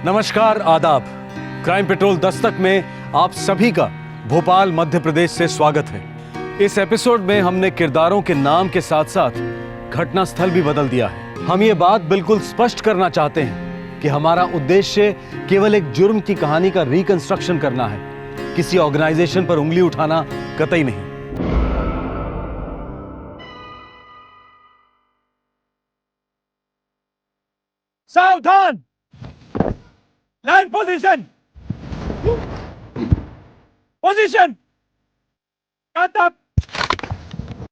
नमस्कार, आदाब। Crime petrol Dastak में आप सभी का भोपाल मध्य प्रदेश से स्वागत है। इस एपिसोड में हमने किरदारों के नाम के साथ साथ घटना स्थल भी बदल दिया है। हम ये बात बिल्कुल स्पष्ट करना चाहते हैं कि हमारा उद्देश्य केवल एक जुर्म की कहानी का रिकंस्ट्रक्शन करना है, किसी ऑर्गेनाइजेशन पर उंगली उठाना कतई नहीं। सावधान! Land position! पोजीशन! कांटा!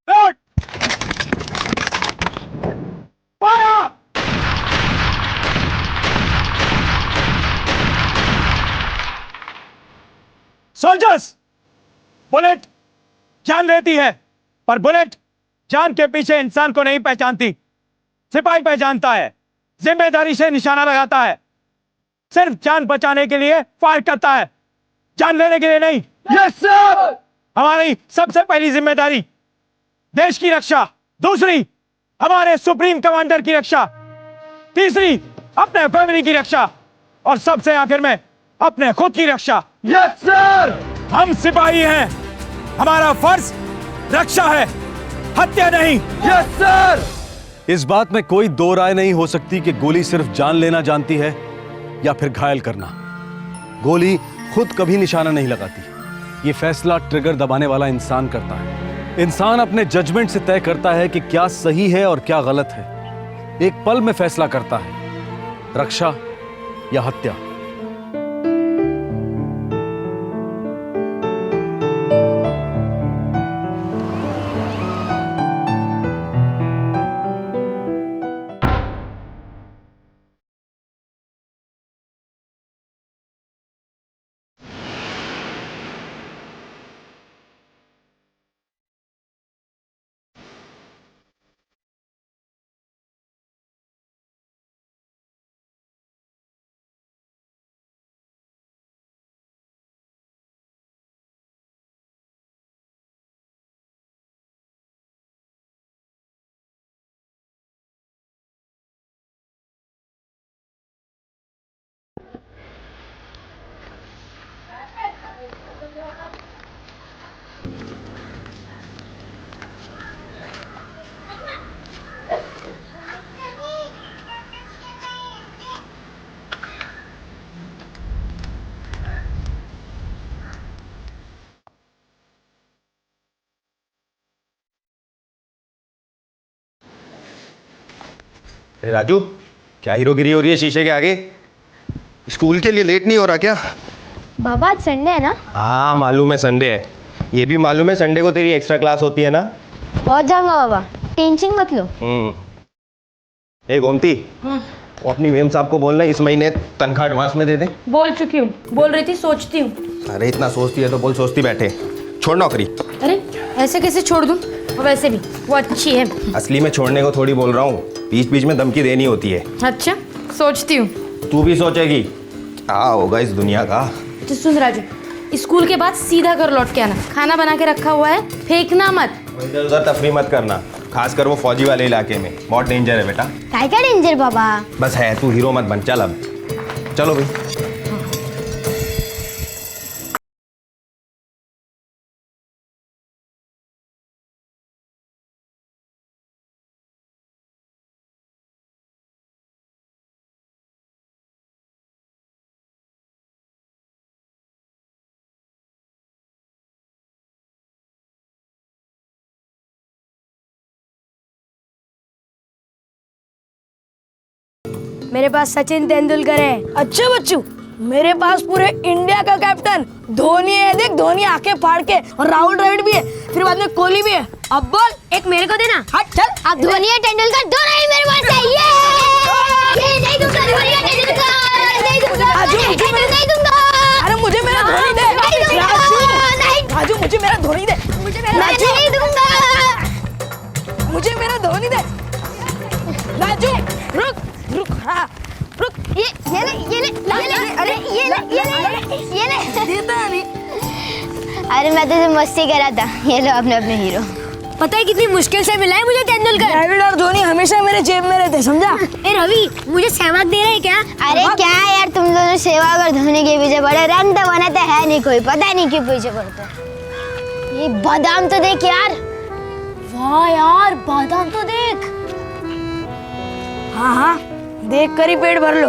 लोड! फायर! सोल्जर्स! बुलेट जान लेती है, पर बुलेट जान के पीछे इंसान को नहीं पहचानती। सिपाही पहचानता है, जिम्मेदारी से निशाना लगाता है, सिर्फ जान बचाने के लिए फायर करता है, जान लेने के लिए नहीं। Yes sir! हमारी सबसे पहली जिम्मेदारी देश की रक्षा, दूसरी हमारे सुप्रीम कमांडर की रक्षा, तीसरी अपने फैमिली की रक्षा और सबसे आखिर में अपने खुद की रक्षा। Yes sir! हम सिपाही हैं, हमारा फर्ज रक्षा है, हत्या नहीं। Yes sir! इस बात में कोई दो राय नहीं हो सकती कि गोली सिर्फ जान लेना जानती है या फिर घायल करना। गोली खुद कभी निशाना नहीं लगाती। ये फैसला ट्रिगर दबाने वाला इंसान करता है। इंसान अपने जजमेंट से तय करता है कि क्या सही है और क्या गलत है। एक पल में फैसला करता है, रक्षा या हत्या। राजू, क्या हीरोगिरी हो रही है शीशे के आगे? स्कूल के लिए लेट नहीं हो रहा क्या? बाबा आज संडे है ना? हाँ मालूम है संडे है। ये भी मालूम है संडे को तेरी एक्स्ट्रा क्लास होती है ना? बहुत जाऊंगा बाबा, टेंशन मत लो। ए गोमती, वो अपनी मेम साहब को बोलना इस महीने तनख्वाह एडवांस में दे दे। बोल चुकी हूँ, बोल रही थी सोचती हूँ। अरे इतना सोचती है तो बोल सोचती बैठे, छोड़ नौकरी। अरे ऐसे कैसे छोड़ दूँ? और वैसे भी वो अच्छी है। असली में छोड़ने को थोड़ी बोल रहा हूँ, बीच बीच में धमकी देनी होती है। अच्छा सोचती हूँ। तू भी सोचेगी क्या होगा इस दुनिया का। तो सुन राजू, स्कूल के बाद सीधा घर लौट के आना, खाना बना के रखा हुआ है, फेंकना मत। इधर उधर तफरी मत करना, खासकर वो फौजी वाले इलाके में बहुत डेंजर है बेटा। काय का डेंजर बाबा? बस है, तू हीरो मत बन। चल अब चलो भाई। मेरे पास सचिन तेंदुलकर है। अच्छा बच्चू, मेरे पास पूरे इंडिया का कैप्टन धोनी है। देख धोनी आंखें फाड़ के, और राहुल द्रविड़ भी है, फिर बाद में कोहली भी है। अब बोल, एक मेरे को देना। हट चल। अब धोनी और तेंदुलकर दोनों ही मेरे पास है। ये नहीं दूंगा, धोनी और तेंदुलकर नहीं दूंगा। राजू मुझे मेरा नहीं दूंगा। अरे मुझे मेरा धोनी दे। राजू मुझे मेरा धोनी दे। मुझे मेरा नहीं दूंगा। मुझे मेरा धोनी दे। राजू रुक रुक, हाँ रुक। ये ले, अरे ये ले। देता नहीं। अरे मैं तो मस्ती कर रहा था। ये लो अपने अपने हीरो। पता है कितनी मुश्किल से मिला है मुझे तेंदुलकर। द्रविड़ और धोनी हमेशा मेरे जेब में रहते, समझा? ए रवि, मुझे सहमत दे रहे हैं क्या? अरे क्या यार तुम लोग दोनों सेवागर धोनी के पीछे पड़े, रन तो बनाते है नहीं कोई, पता नहीं क्यों पीछे पड़ते हैं। ये बादाम तो देख यार, वाह यार, बादाम तो देख। हाँ हाँ, देख कर ही पेट भर लो।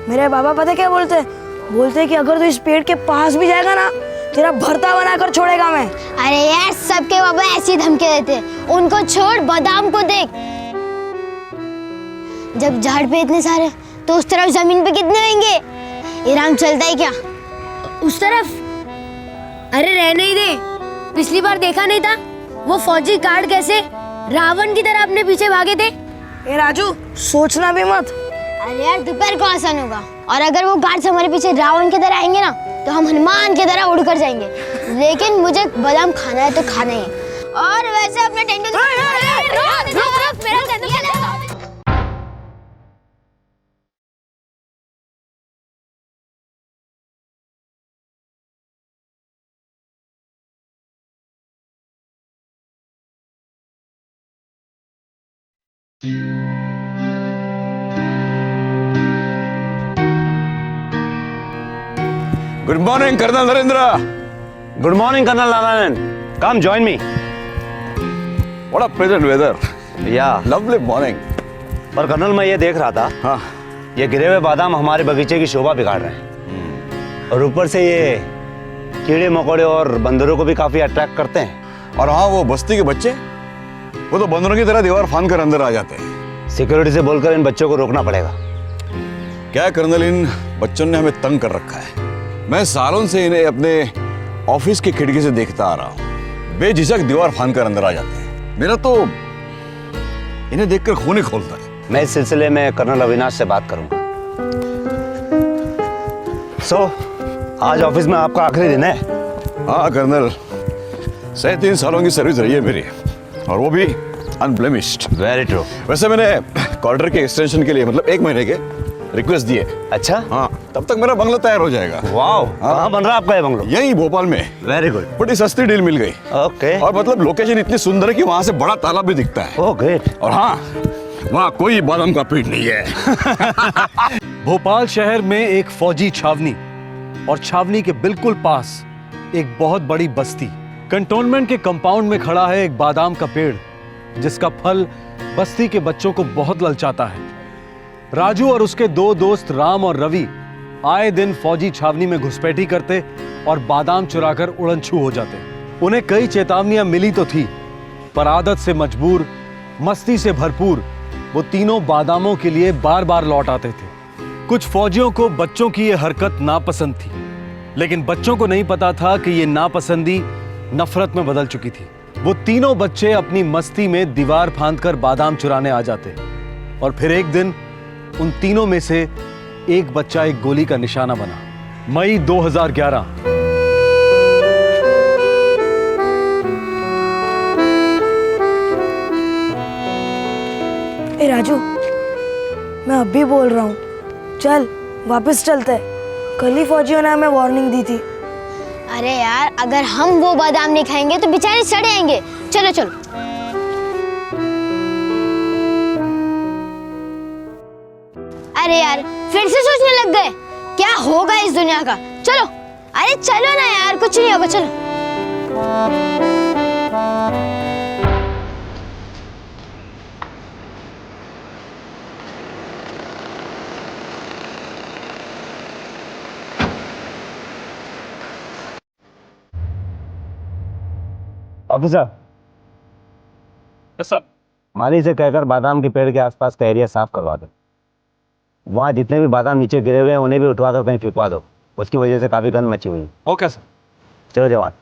मेरे बाबा पता क्या बोलते हैं? बोलते हैं कि अगर तू इस पेड़ के पास भी जाएगा ना, तेरा भरता बनाकर छोड़ेगा मैं। अरे यार, सबके बाबा ऐसी धमकी देते हैं। उनको छोड़, बादाम को देख। जब झाड़ पे इतने सारे, तो उस तरफ जमीन पे कितने होंगे? ईरान चलता है क्या? उस तरफ? अरे रहने ही दे। पिछली बार देखा नहीं था वो फौजी गार्ड कैसे रावण की तरह अपने पीछे भागे थे? ए राजू, सोचना भी मत। अरे यार, दोपहर को आसान होगा। और अगर वो गार्ड्स हमारे पीछे रावण की तरह आएंगे ना, तो हम हनुमान की तरह उड़कर जाएंगे। लेकिन मुझे बादाम खाना है तो खाना ही है। और वैसे अपने Good morning, Colonel Narendra. Good morning colonel Narayan, come join me. What a pleasant weather. या Lovely morning. पर कर्नल, मैं ये देख रहा था, हाँ, ये गिरे हुए बादाम हमारे बगीचे की शोभा बिगाड़ रहे हैं। और ऊपर से ये कीड़े मकोड़े और बंदरों को भी काफी अट्रैक्ट करते हैं। और हाँ, वो बस्ती के बच्चे, वो तो बंदरों की तरह दीवार फांद कर अंदर आ जाते हैं। सिक्योरिटी से बोलकर इन बच्चों को रोकना पड़ेगा। क्या कर्नल, इन बच्चों ने हमें तंग कर रखा है। मैं सालों से इन्हें अपने ऑफिस की खिड़की से देखता आ रहा हूँ। बेझिझक दीवार फांद कर अंदर आ जाते हैं। मेरा तो इन्हें देखकर खून ही खोलता है। मैं इस सिलसिले में कर्नल अविनाश से बात करूंगा। आज ऑफिस में आपका आखिरी दिन है? हाँ कर्नल, 3.5 सालों की सर्विस रही है मेरी, और वो भी अनब्लेमिश्ड। Very true. वैसे मैंने क्वार्टर के एक्सटेंशन के लिए, मतलब 1 महीने के रिक्वेस्ट दिए। अच्छा, हाँ, तब तक मेरा बंगला तैयार हो जाएगा। वाओ, कहाँ बन रहा है आपका ये बंगलो? यही भोपाल में। Very good. बड़ी सस्ती डील मिल गई। ओके। और मतलब लोकेशन इतनी सुंदर है कि वहां से बड़ा तालाब भी दिखता है। Oh great. और हाँ, वहाँ कोई बादाम का पेड़ नहीं है। भोपाल शहर में एक फौजी छावनी, और छावनी के बिल्कुल पास एक बहुत बड़ी बस्ती। कंटोनमेंट के कंपाउंड में खड़ा है एक बादाम का पेड़, जिसका फल बस्ती के बच्चों को बहुत ललचाता है। राजू और उसके 2 दोस्त राम और रवि आए दिन फौजी छावनी में घुसपैठी करते और बादाम चुराकर उड़नछू हो जाते। उन्हें कई चेतावनियां मिली तो थी, पर आदत से मजबूर, मस्ती से भरपूर, वो तीनों बादामों के लिए बार बार लौट आते थे। कुछ फौजियों को बच्चों की ये हरकत नापसंद थी, लेकिन बच्चों को नहीं पता था कि ये नापसंदी नफरत में बदल चुकी थी। वो तीनों बच्चे अपनी मस्ती में दीवार फांदकर बादाम चुराने आ जाते, और फिर एक दिन उन तीनों में से एक बच्चा एक गोली का निशाना बना। मई 2011। ए राजू, मैं अभी बोल रहा हूँ, चल वापस चलते हैं। कल ही फौजियों ने हमें वार्निंग दी थी। अरे यार, अगर हम वो बादाम नहीं खाएंगे तो बेचारे सड़ जाएंगे। चलो चलो। अरे यार, फिर से सोचने लग गए, क्या होगा इस दुनिया का। चलो, अरे चलो ना यार, कुछ नहीं होगा, चलो। ऑफिसर, सर, माली से कहकर बादाम के पेड़ के आसपास का एरिया साफ करवा दो। वहाँ जितने भी बादाम नीचे गिरे हुए हैं उन्हें भी उठवा दो, कहीं फेंकवा दो। उसकी वजह से काफी गंद मची हुई है। Okay sir. चलो जवान।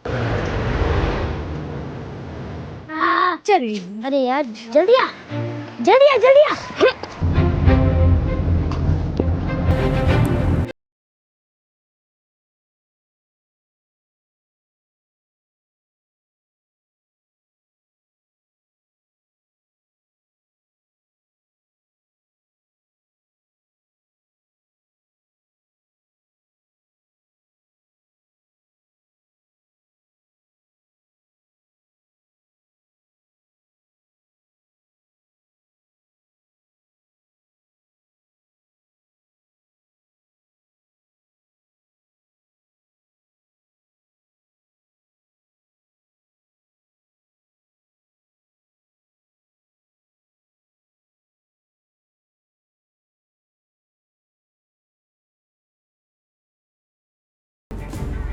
चल, अरे यार, जल्दी आ, जल्दी आ, जल्दी आ।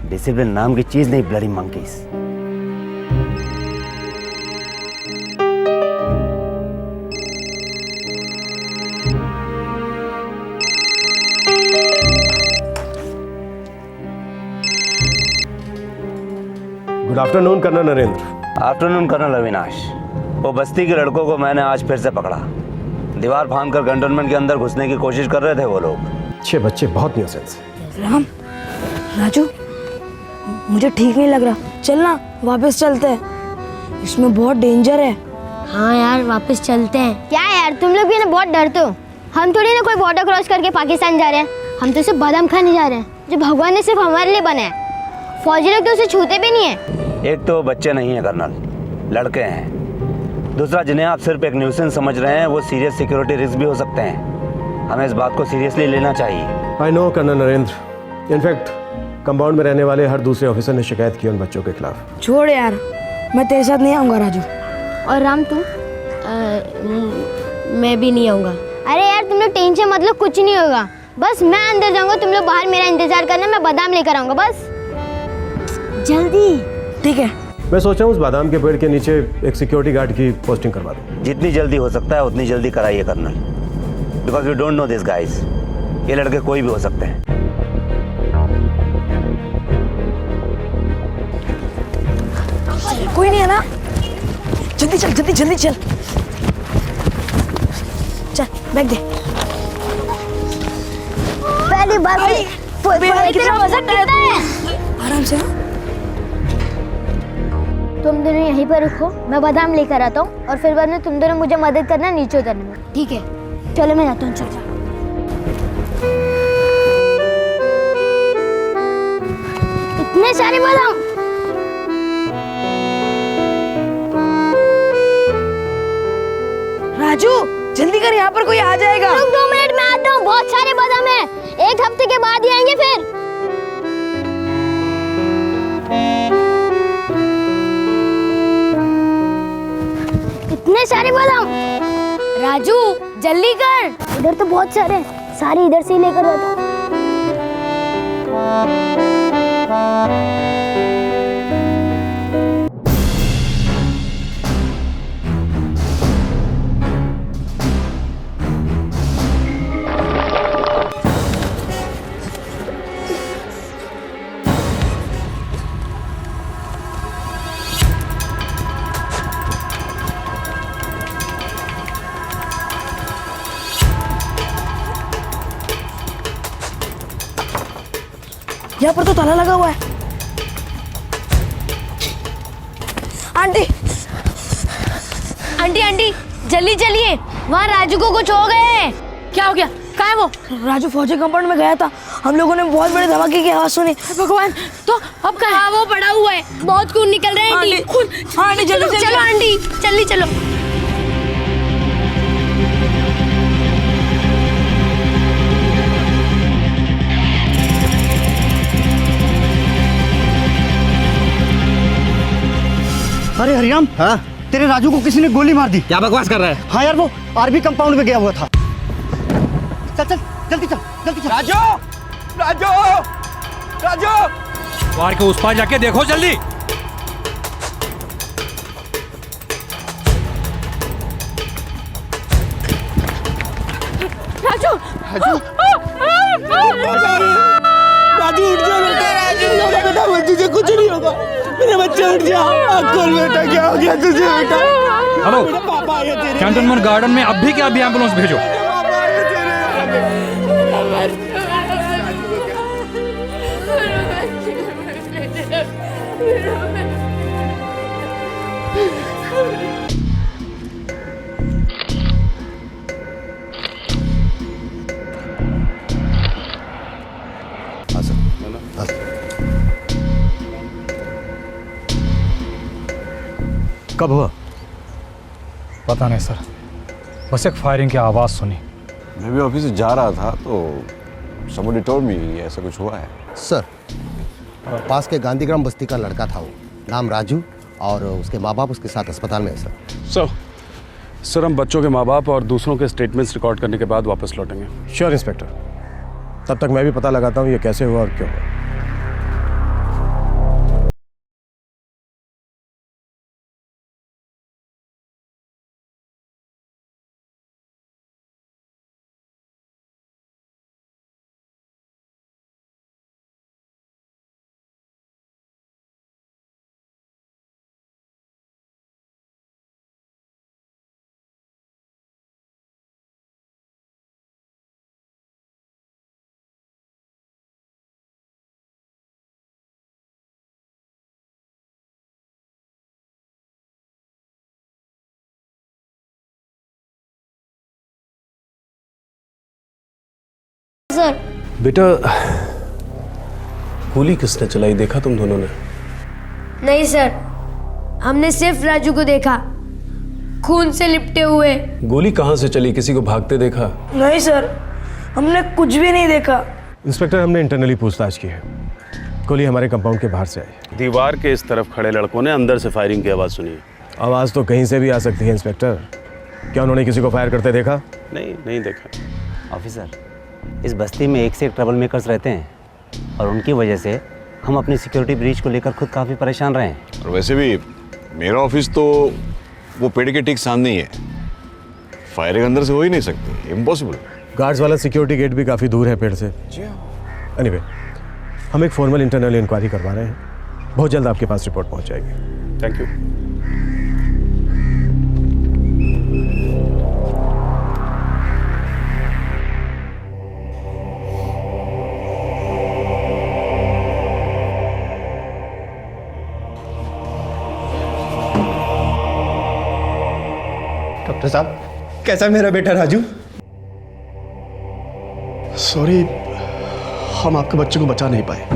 डिसिप्लिन नाम की चीज नहीं, bloody monkeys. Good afternoon colonel Narendra. Afternoon colonel Avinash. वो बस्ती के लड़कों को मैंने आज फिर से पकड़ा। दीवार फांदकर कंटोनमेंट के अंदर घुसने की कोशिश कर रहे थे वो लोग। अच्छे बच्चे, बहुत न्यूसेंस। राम, राजू, मुझे ठीक नहीं लग रहा। चल ना वापस चलते हैं, इसमें बहुत डेंजर है। हाँ यार वापस चलते हैं। क्या यार तुम लोग भी ना बहुत डरते हो। हम थोड़ी ना कोई बॉर्डर क्रॉस करके पाकिस्तान जा रहे हैं, हम तो सिर्फ बादाम खाने जा रहे हैं जो भगवान ने सिर्फ हमारे लिए बनाया है। फौजी लोग तो उसे छूते भी नहीं है। एक तो बच्चे नहीं है कर्नल, लड़के हैं। दूसरा, जिन्हें आप सिर्फ एक न्यूसेंस समझ रहे हैं वो सीरियस सिक्योरिटी रिस्क भी हो सकते हैं। हमें इस बात को सीरियसली लेना चाहिए। I know colonel Narendra. In fact compound में रहने वाले हर दूसरे ऑफिसर ने शिकायत की उन बच्चों के खिलाफ। छोड़ यार, मैं तेरे साथ नहीं आऊँगा राजू। और राम तू? मैं भी नहीं आऊँगा। अरे यार तुम लोग टेंशन मतलब कुछ नहीं होगा। बस मैं अंदर जाऊंगा, तुम लोग बाहर मेरा इंतजार करना, मैं बादाम लेकर आऊंगा बस जल्दी। ठीक है। मैं सोच रहा हूँ उस बादाम के पेड़ के नीचे एक सिक्योरिटी गार्ड की पोस्टिंग करवा दूँ। जितनी जल्दी हो सकता है उतनी जल्दी कराइए colonel, because you don't know this guys. ये लड़के कोई भी हो सकते हैं। कोई नहीं है ना? जल्दी चल, जल्दी जल्दी चल। चल बैग दे। पहली बार कितना वजन कितना है? आराम से। तुम दोनों यहीं पर रुको, मैं बादाम लेकर आता हूँ और फिर बाद में तुम दोनों मुझे मदद करना नीचे उतरने में। ठीक है चलो मैं जाता हूँ। चल इतने सारे बादाम। राजू जल्दी कर, यहाँ पर कोई आ जाएगा। रुक 2 मिनट में आता हूँ। बहुत सारे बादाम हैं, 1 हफ्ते के बाद ही आएंगे फिर। इतने सारे बादाम। राजू जल्दी कर। इधर तो बहुत सारे हैं, सारे इधर से ही लेकर आता हूँ। यहाँ पर तो ताला लगा हुआ है। आंटी आंटी आंटी जल्दी चलिए, वहाँ राजू को कुछ हो गए हैं। क्या हो गया? कहाँ है वो? राजू फौजी कंपाउंड में गया था, हम लोगों ने बहुत बड़े धमाके की आवाज सुनी। भगवान, तो अब कहाँ है? वो पड़ा हुआ है, बहुत खून निकल रहा है आंटी। खून। आंटी जल्दी चलो आंटी जल्दी चलो। अरे हरिराम, हाँ? तेरे राजू को किसी ने गोली मार दी। क्या बकवास कर रहा है? हाँ यार, वो आर्मी कंपाउंड में गया हुआ था। चल चल जल्दी चल, जल्दी चल। राजू राजू राजू द्वार के उस पार जाके देखो जल्दी। राजू राजू उठ जा बेटा, बेटा तुझे कुछ नहीं होगा। मेरे बच्चे उठ जा। खोल बेटा, क्या हो गया तुझे बेटा? हेलो, पापा आए तेरे। कैंटोनमेंट गार्डन में अभी के अभी एम्बुलेंस भेजो। पापा आए तेरे। कब हुआ? पता नहीं सर, बस एक फायरिंग की आवाज़ सुनी। मैं भी ऑफिस से जा रहा था तो somebody told me ऐसा कुछ हुआ है। सर, पास के गांधीग्राम बस्ती का लड़का था, वो नाम राजू, और उसके माँ बाप उसके साथ अस्पताल में है सर। सर हम बच्चों के माँ बाप और दूसरों के स्टेटमेंट्स रिकॉर्ड करने के बाद वापस लौटेंगे। श्योर इंस्पेक्टर, तब तक मैं भी पता लगाता हूँ ये कैसे हुआ और क्यों हुआ। सर। बेटा, गोली किसने चलाई, देखा तुम दोनों ने? नहीं सर, हमने सिर्फ राजू को देखा खून से लिपटे हुए। गोली कहाँ से चली, किसी को भागते देखा? नहीं सर, हमने कुछ भी नहीं देखा। इंस्पेक्टर, हमने इंटरनली पूछताछ की है। गोली हमारे कंपाउंड के बाहर से आई। दीवार के इस तरफ खड़े लड़कों ने अंदर से फायरिंग की आवाज़ सुनी। आवाज़ तो कहीं से भी आ सकती है इंस्पेक्टर। क्या उन्होंने किसी को फायर करते देखा? नहीं देखा। ऑफिसर, इस बस्ती में एक से एक ट्रबल मेकर्स रहते हैं और उनकी वजह से हम अपनी सिक्योरिटी ब्रीच को लेकर खुद काफ़ी परेशान रहे हैं। और वैसे भी मेरा ऑफिस तो वो पेड़ के ठीक सामने ही है, फायरिंग अंदर से हो ही नहीं सकती, इम्पॉसिबल। गार्ड्स वाला सिक्योरिटी गेट भी काफ़ी दूर है पेड़ से। एनीवे, हम एक फॉर्मल इंटरनल इंक्वायरी करवा रहे हैं। बहुत जल्द आपके पास रिपोर्ट पहुंच जाएगी। Thank you. डॉक्टर साहब, कैसा है मेरा बेटा राजू? सॉरी, हम आपके बच्चे को बचा नहीं पाए।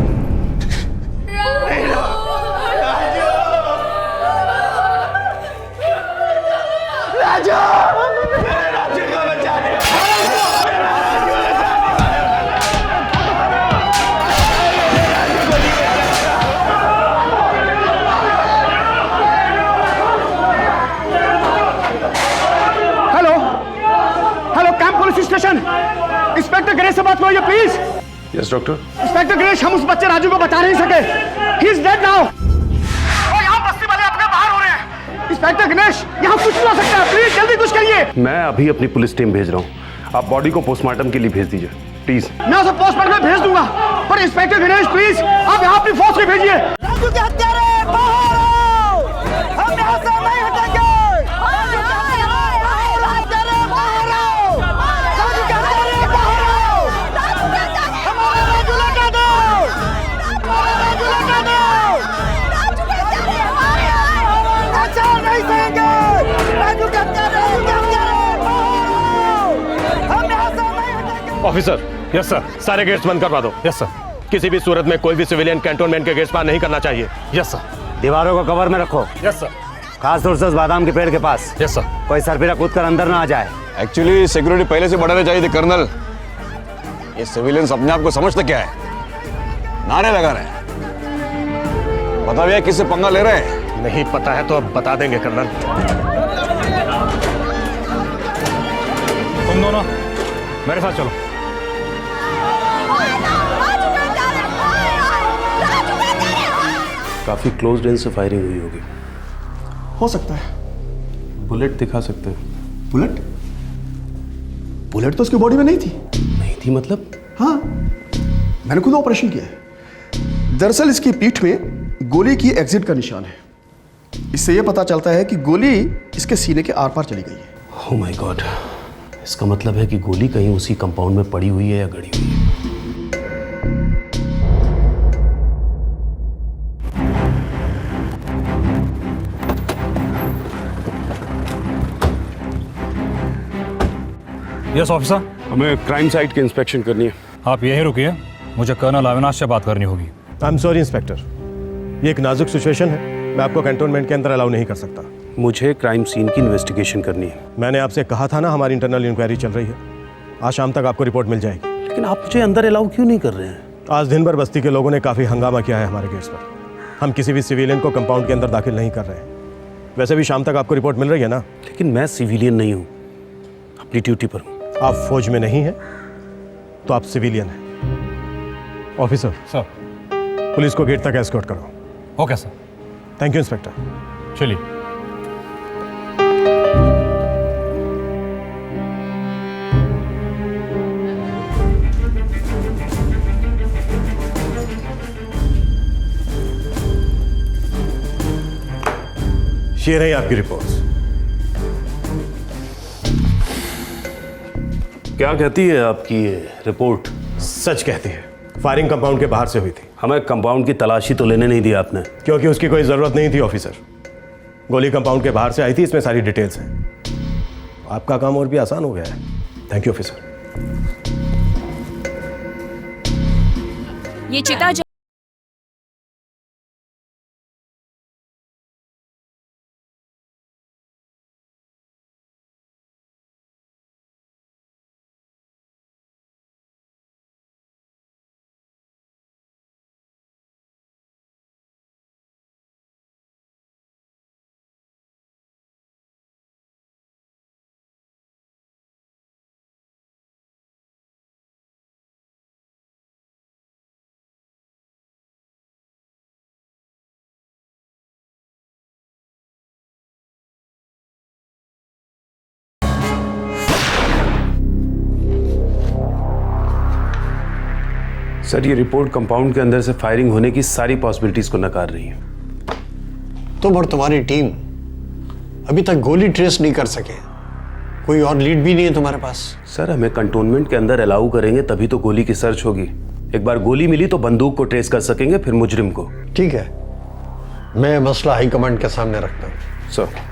स्टेशन, इंस्पेक्टर गणेश से बात करो please. Yes doctor. Inspector Ganesh, हम उस बच्चे राजू को बचा नहीं सके। He is dead now. और यहाँ बस्ती वाले अपने बाहर हो रहे हैं। इंस्पेक्टर गणेश, यहाँ कुछ नहीं हो सकता, प्लीज जल्दी कुछ करिए। मैं अभी अपनी पुलिस टीम भेज रहा हूँ, आप बॉडी को पोस्टमार्टम के लिए भेज दीजिए प्लीज। मैं उसे पोस्टमार्टम में भेज दूंगा, पर इंस्पेक्टर गणेश प्लीज आप यहाँ अपनी फोर्स को भेजिए। राजू के हत्यारे बाहर आओ, हम यहाँ से नहीं हटेंगे। ऑफिसर, यस सर, सारे गेट्स बंद करवा दो। यस सर, किसी भी सूरत में कोई भी सिविलियन कैंटोनमेंट के गेट्स पार नहीं करना चाहिए। Yes sir. दीवारों को कवर में रखो। Yes sir. खास तौर से उस बादाम के पेड़ के पास। Yes sir. कोई सरफिरा कूद कर अंदर ना आ जाए। एक्चुअली सिक्योरिटी पहले से बढ़ाने चाहिए थे कर्नल। ये सिविलियंस अपने आप को समझते क्या है, नारे लगा रहे हैं। बता भैया किससे पंगा ले रहे हैं? नहीं पता है तो अब बता देंगे कर्नल। तुम दोनों मेरे साथ चलो। काफी क्लोज रेंज से फायरिंग हुई होगी। हो सकता है। बुलेट दिखा सकते हैं? बुलेट? बुलेट तो उसकी बॉडी में नहीं थी। नहीं थी मतलब? हाँ, मैंने खुद ऑपरेशन किया है। दरअसल इसकी पीठ में गोली की एग्जिट का निशान है। इससे यह पता चलता है कि गोली इसके सीने के आर पार चली गई है। ओह माय गॉड, इसका मतलब है कि गोली कहीं उसी कंपाउंड में पड़ी हुई है या गड़ी हुई है। Yes officer. हमें क्राइम साइट की इंस्पेक्शन करनी है। आप यहीं रुकिए, मुझे कर्नल अविनाश से बात करनी होगी। आई एम सॉरी इंस्पेक्टर, ये एक नाजुक सिचुएशन है, मैं आपको कैंटोनमेंट के अंदर अलाउ नहीं कर सकता। मुझे क्राइम सीन की इन्वेस्टिगेशन करनी है। मैंने आपसे कहा था ना, हमारी इंटरनल इंक्वायरी चल रही है, आज शाम तक आपको रिपोर्ट मिल जाएगी। लेकिन आप मुझे अंदर अलाउ क्यों नहीं कर रहे हैं? आज दिन भर बस्ती के लोगों ने काफ़ी हंगामा किया है हमारे गेट्स पर। हम किसी भी सिविलियन को कंपाउंड के अंदर दाखिल नहीं कर रहे हैं। वैसे भी शाम तक आपको रिपोर्ट मिल रही है ना? लेकिन मैं सिविलियन नहीं हूँ, अपनी ड्यूटी पर हूँ। आप फौज में नहीं हैं तो आप सिविलियन हैं। ऑफिसर सर, पुलिस को गेट तक एस्कॉर्ट करो। Okay sir. Thank you inspector. चलिए। ये रही आपकी रिपोर्ट्स। क्या कहती है आपकी ये रिपोर्ट? सच कहती है, फायरिंग कंपाउंड के बाहर से हुई थी। हमें कंपाउंड की तलाशी तो लेने नहीं दी आपने। क्योंकि उसकी कोई ज़रूरत नहीं थी ऑफिसर। गोली कंपाउंड के बाहर से आई थी, इसमें सारी डिटेल्स हैं। आपका काम और भी आसान हो गया है। Thank you officer. ये चिता सर, ये रिपोर्ट कंपाउंड के अंदर से फायरिंग होने की सारी पॉसिबिलिटीज को नकार रही है। तुम और तुम्हारी टीम अभी तक गोली ट्रेस नहीं कर सके। कोई और लीड भी नहीं है तुम्हारे पास? सर, हमें कंटोनमेंट के अंदर अलाउ करेंगे तभी तो गोली की सर्च होगी। एक बार गोली मिली तो बंदूक को ट्रेस कर सकेंगे, फिर मुजरिम को। ठीक है, मैं मसला हाईकमांड के सामने रखता हूँ। सर,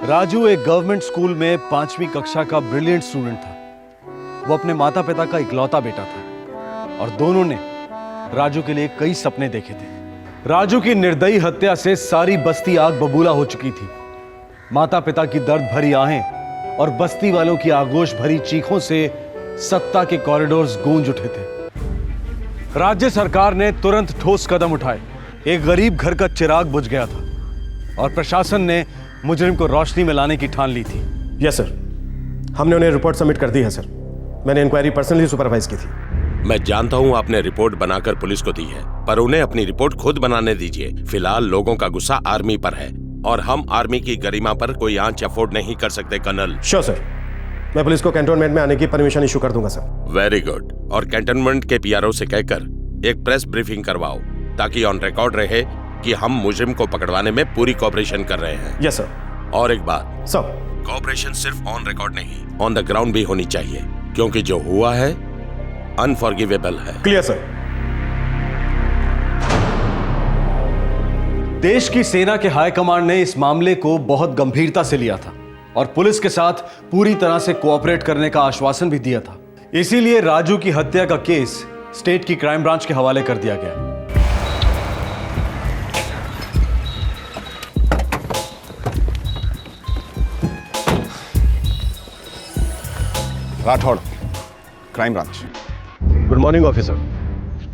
राजू एक गवर्नमेंट स्कूल में 5वीं कक्षा का ब्रिलियंट स्टूडेंट था। वो अपने माता पिता का इकलौता बेटा था और दोनों ने राजू के लिए कई सपने देखे थे। राजू की निर्दयी हत्या से सारी बस्ती आग बबूला हो चुकी थी। माता पिता की दर्द भरी आहें और बस्ती वालों की आगोश भरी चीखों से सत्ता के कॉरिडोर्स गूंज उठे थे। राज्य सरकार ने तुरंत ठोस कदम उठाए। एक गरीब घर का चिराग बुझ गया था और प्रशासन ने मुजरिम को रोशनी में लाने की ठान ली थी। यस सर, हमने उन्हें रिपोर्ट सबमिट कर दी है सर। मैंने इंक्वायरी पर्सनली सुपरवाइज की थी। मैं जानता हूं आपने रिपोर्ट बनाकर पुलिस को दी है, पर उन्हें अपनी रिपोर्ट खुद बनाने दीजिए। फिलहाल लोगों का गुस्सा आर्मी पर है और हम आर्मी की गरिमा पर कोई आंच अफोर्ड नहीं कर सकते कर्नल। श्योर सर, मैं पुलिस को कैंटोनमेंट में आने की परमिशन इशू कर दूंगा सर। Very good. और कैंटोनमेंट के पीआरओ से कहकर एक प्रेस ब्रीफिंग करवाओ ताकि ऑन रिकॉर्ड रहे कि हम मुजरिम को पकड़वाने में पूरी कोऑपरेशन कर रहे हैं। Yes sir. और एक बात सर, कोऑपरेशन सिर्फ ऑन रिकॉर्ड नहीं, ऑन द ग्राउंड भी होनी चाहिए, क्योंकि जो हुआ है अनफॉरगिवेबल है। Clear sir. देश की सेना के हाई कमांड ने इस मामले को बहुत गंभीरता से लिया था और पुलिस के साथ पूरी तरह से कोऑपरेट करने का आश्वासन भी दिया था। इसीलिए राजू की हत्या का केस स्टेट की क्राइम ब्रांच के हवाले कर दिया गया। Rathore, crime branch. Good morning officer,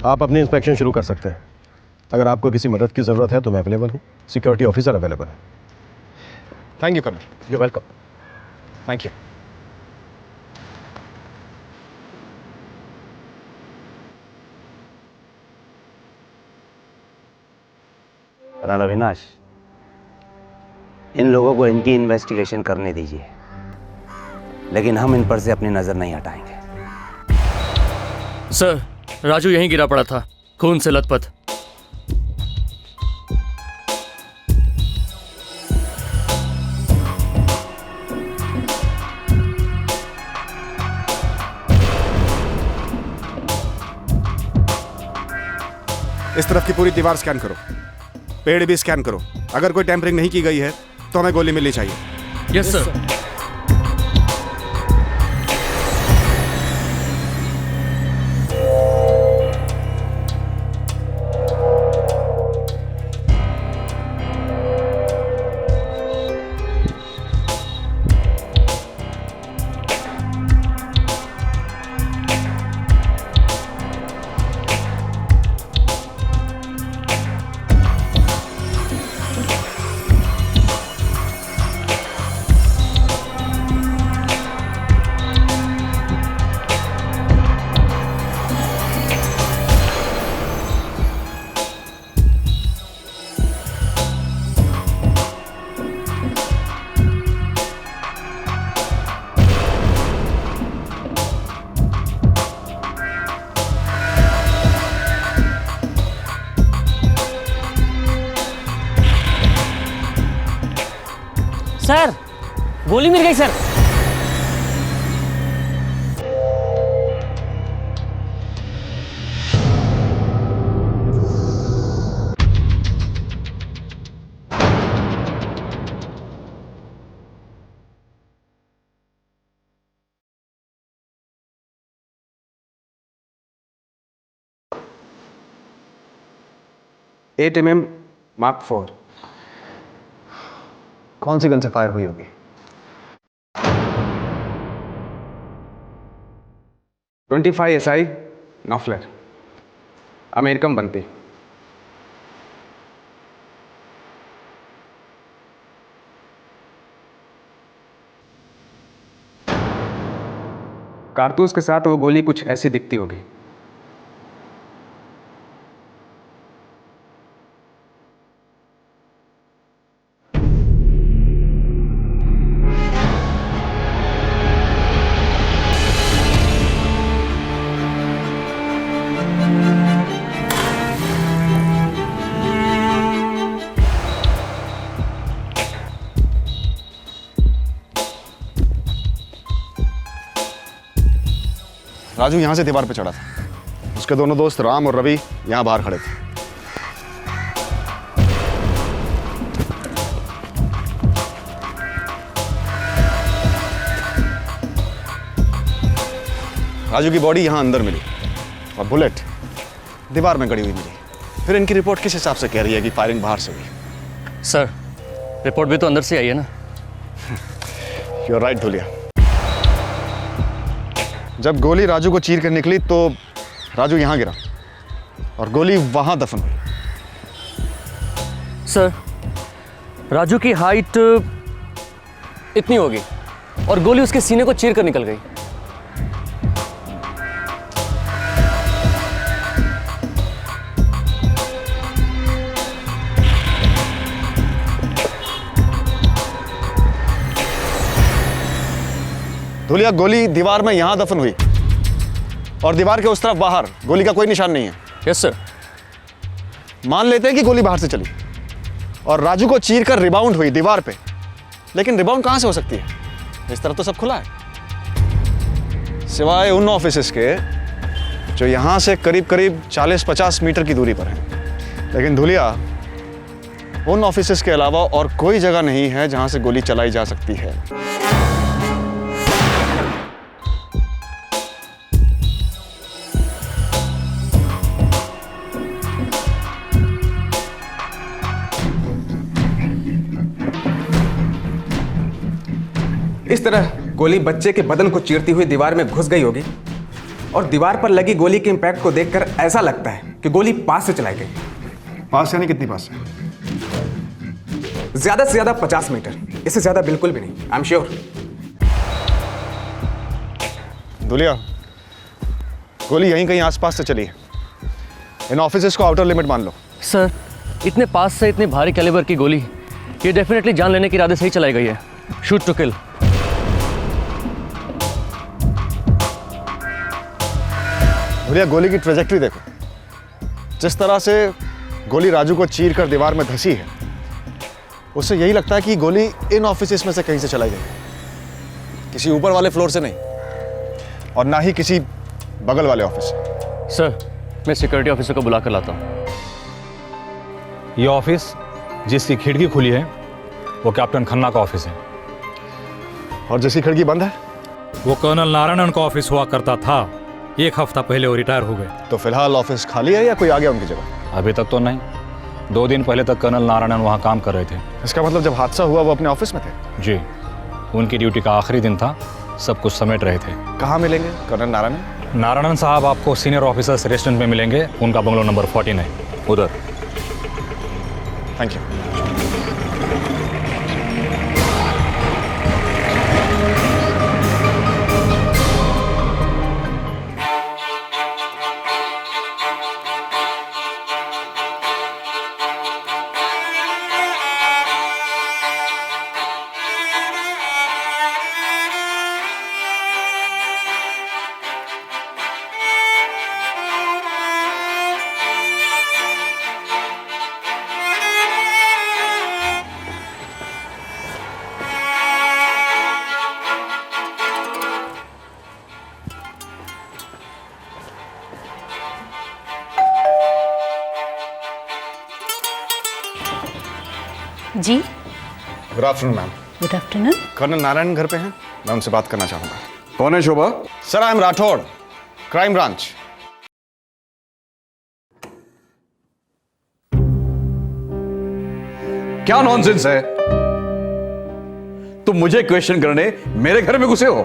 आप अपनी इंस्पेक्शन शुरू कर सकते हैं। अगर आपको किसी मदद की ज़रूरत है तो मैं अवेलेबल हूँ। सिक्योरिटी ऑफिसर अवेलेबल है। Thank you colonel. You welcome. Thank you. Colonel Avinash, इन लोगों को इनकी इन्वेस्टिगेशन करने दीजिए, लेकिन हम इन पर से अपनी नजर नहीं हटाएंगे। सर, राजू यहीं गिरा पड़ा था, खून से लथपथ। इस तरफ की पूरी दीवार स्कैन करो, पेड़ भी स्कैन करो। अगर कोई टेम्परिंग नहीं की गई है तो हमें गोली मिलनी चाहिए। Yes sir. गोली मिल गई सर। mm Mark 4। कौन सी गन से फायर हुई होगी? 25 SI नॉफलर, अमेरिकन बनती। कारतूस के साथ वो गोली कुछ ऐसी दिखती होगी। राजू यहाँ से दीवार पे चढ़ा था। उसके दोनों दोस्त राम और रवि यहाँ बाहर खड़े थे। राजू की बॉडी यहाँ अंदर मिली और बुलेट दीवार में गड़ी हुई मिली। फिर इनकी रिपोर्ट किस हिसाब से कह रही है कि फायरिंग बाहर से हुई? सर, रिपोर्ट भी तो अंदर से आई है ना। You are right Dhulia. जब गोली राजू को चीर कर निकली तो राजू यहाँ गिरा और गोली वहां दफन हुई। सर, राजू की हाइट इतनी होगी और गोली उसके सीने को चीर कर निकल गई। धुलिया, गोली दीवार में यहां दफन हुई और दीवार के उस तरफ बाहर गोली का कोई निशान नहीं है। Yes sir. मान लेते हैं कि गोली बाहर से चली और राजू को चीर कर रिबाउंड हुई दीवार पे, लेकिन रिबाउंड कहां से हो सकती है? इस तरफ तो सब खुला है, सिवाय उन ऑफिसेस के जो यहां से करीब करीब 40-50 मीटर की दूरी पर हैं। लेकिन धुलिया, उन ऑफिसेस के अलावा और कोई जगह नहीं है जहां से गोली चलाई जा सकती है। इस तरह गोली बच्चे के बदन को चीरती हुई दीवार में घुस गई होगी और दीवार पर लगी गोली के इंपैक्ट को देखकर ऐसा लगता है कि गोली पास से चलाई गई। पास यानी कितनी पास है? ज्यादा से ज्यादा 50 मीटर, इससे ज्यादा बिल्कुल भी नहीं। I am sure. धुलिया, गोली यहीं कहीं आसपास से चली है। इन ऑफिसेस को आउटर लिमिट मान लो। सर, इतने पास से इतनी भारी कैलिबर की गोली, ये डेफिनेटली जान लेने के इरादे से ही चलाई गई है। Shoot to kill. धुलिया, गोली की ट्रेजेक्टरी देखो। जिस तरह से गोली राजू को चीर कर दीवार में धंसी है, उससे यही लगता है कि गोली इन ऑफिसेस में से कहीं से चलाई गई, किसी ऊपर वाले फ्लोर से नहीं और ना ही किसी बगल वाले ऑफिस से। सर, मैं सिक्योरिटी ऑफिसर को बुला कर लाता हूँ। ये ऑफिस जिसकी खिड़की खुली है वो कैप्टन खन्ना का ऑफिस है, और जिसकी खिड़की बंद है वो कर्नल नारायणन का ऑफिस हुआ करता था। 1 हफ्ता पहले वो रिटायर हो गए। तो फिलहाल ऑफिस खाली है या कोई आ गया उनकी जगह? अभी तक तो नहीं। 2 दिन पहले तक कर्नल नारायणन वहाँ काम कर रहे थे। इसका मतलब जब हादसा हुआ वो अपने ऑफिस में थे? जी, उनकी ड्यूटी का आखिरी दिन था, सब कुछ समेट रहे थे। कहाँ मिलेंगे कर्नल नारायणन? नारायणन साहब आपको सीनियर ऑफिसर्स रेस्टोरेंट में मिलेंगे, उनका बंगलो नंबर 49 उधर। Thank you. जी good afternoon ma'am. Good afternoon. Colonel Narayan घर पे हैं? मैं उनसे बात करना चाहूंगा। कौन है Shobha? Sir I am Rathore, crime branch. क्या नॉनसेंस है? तुम मुझे क्वेश्चन करने मेरे घर में घुसे हो?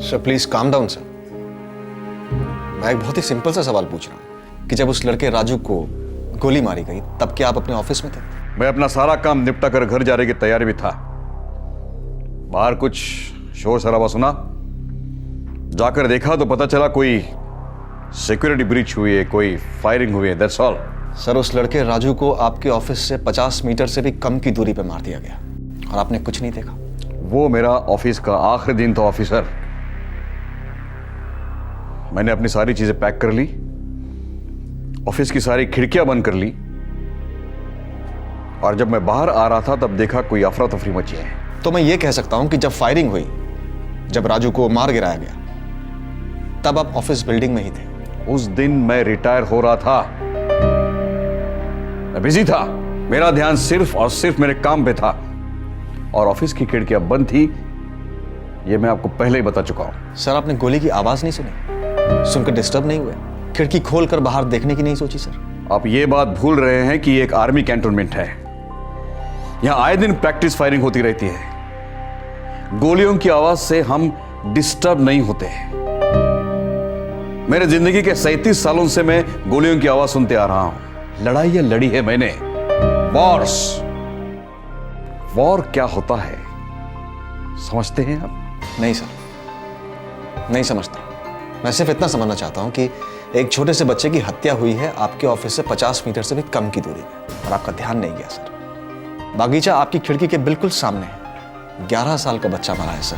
Sir please calm down sir. मैं एक बहुत ही सिंपल सा सवाल पूछ रहा हूं कि जब उस लड़के राजू को गोली मारी गई तब क्या आप अपने ऑफिस में थे? मैं अपना सारा काम निपटा कर घर जाने की तैयारी में था। बाहर कुछ शोर शराबा सुना, जाकर देखा तो पता चला कोई सिक्योरिटी ब्रीच हुई है, कोई फायरिंग हुई है, दैट्स ऑल। सर उस लड़के राजू को आपके ऑफिस से 50 मीटर से भी कम की दूरी पर मार दिया गया और आपने कुछ नहीं देखा। वो मेरा ऑफिस का आखिरी दिन था ऑफिसर। मैंने अपनी सारी चीजें पैक कर ली, ऑफिस की सारी खिड़कियां बंद कर ली, और जब मैं बाहर आ रहा था तब देखा कोई अफरा तफरी मची है। तो मैं ये कह सकता हूं कि जब फायरिंग हुई, जब राजू को मार गिराया गया, तब आप ऑफिस बिल्डिंग में ही थे। उस दिन मैं रिटायर हो रहा था, मैं बिजी था। मेरा ध्यान सिर्फ और सिर्फ मेरे काम पे था और ऑफिस की खिड़कियां बंद थी, यह मैं आपको पहले ही बता चुका हूं। सर आपने गोली की आवाज नहीं सुनी? सुनकर डिस्टर्ब नहीं हुए? खिड़की खोलकर बाहर देखने की नहीं सोची? सर आप ये बात भूल रहे हैं कि एक आर्मी कैंटोनमेंट है, यहां आए दिन प्रैक्टिस फायरिंग होती रहती है। गोलियों की आवाज से हम डिस्टर्ब नहीं होते। मेरे जिंदगी के 37 सालों से मैं गोलियों की आवाज सुनते आ रहा हूं। लड़ाइयां लड़ी है मैंने, वॉर्स। वॉर क्या होता है समझते हैं आप? नहीं सर, नहीं समझता। मैं सिर्फ इतना समझना चाहता हूं कि एक छोटे से बच्चे की हत्या हुई है आपके ऑफिस से 50 मीटर से भी कम की दूरी में और आपका ध्यान नहीं गया। सर बागीचा आपकी खिड़की के बिल्कुल सामने है, 11 साल का बच्चा मरा है सर,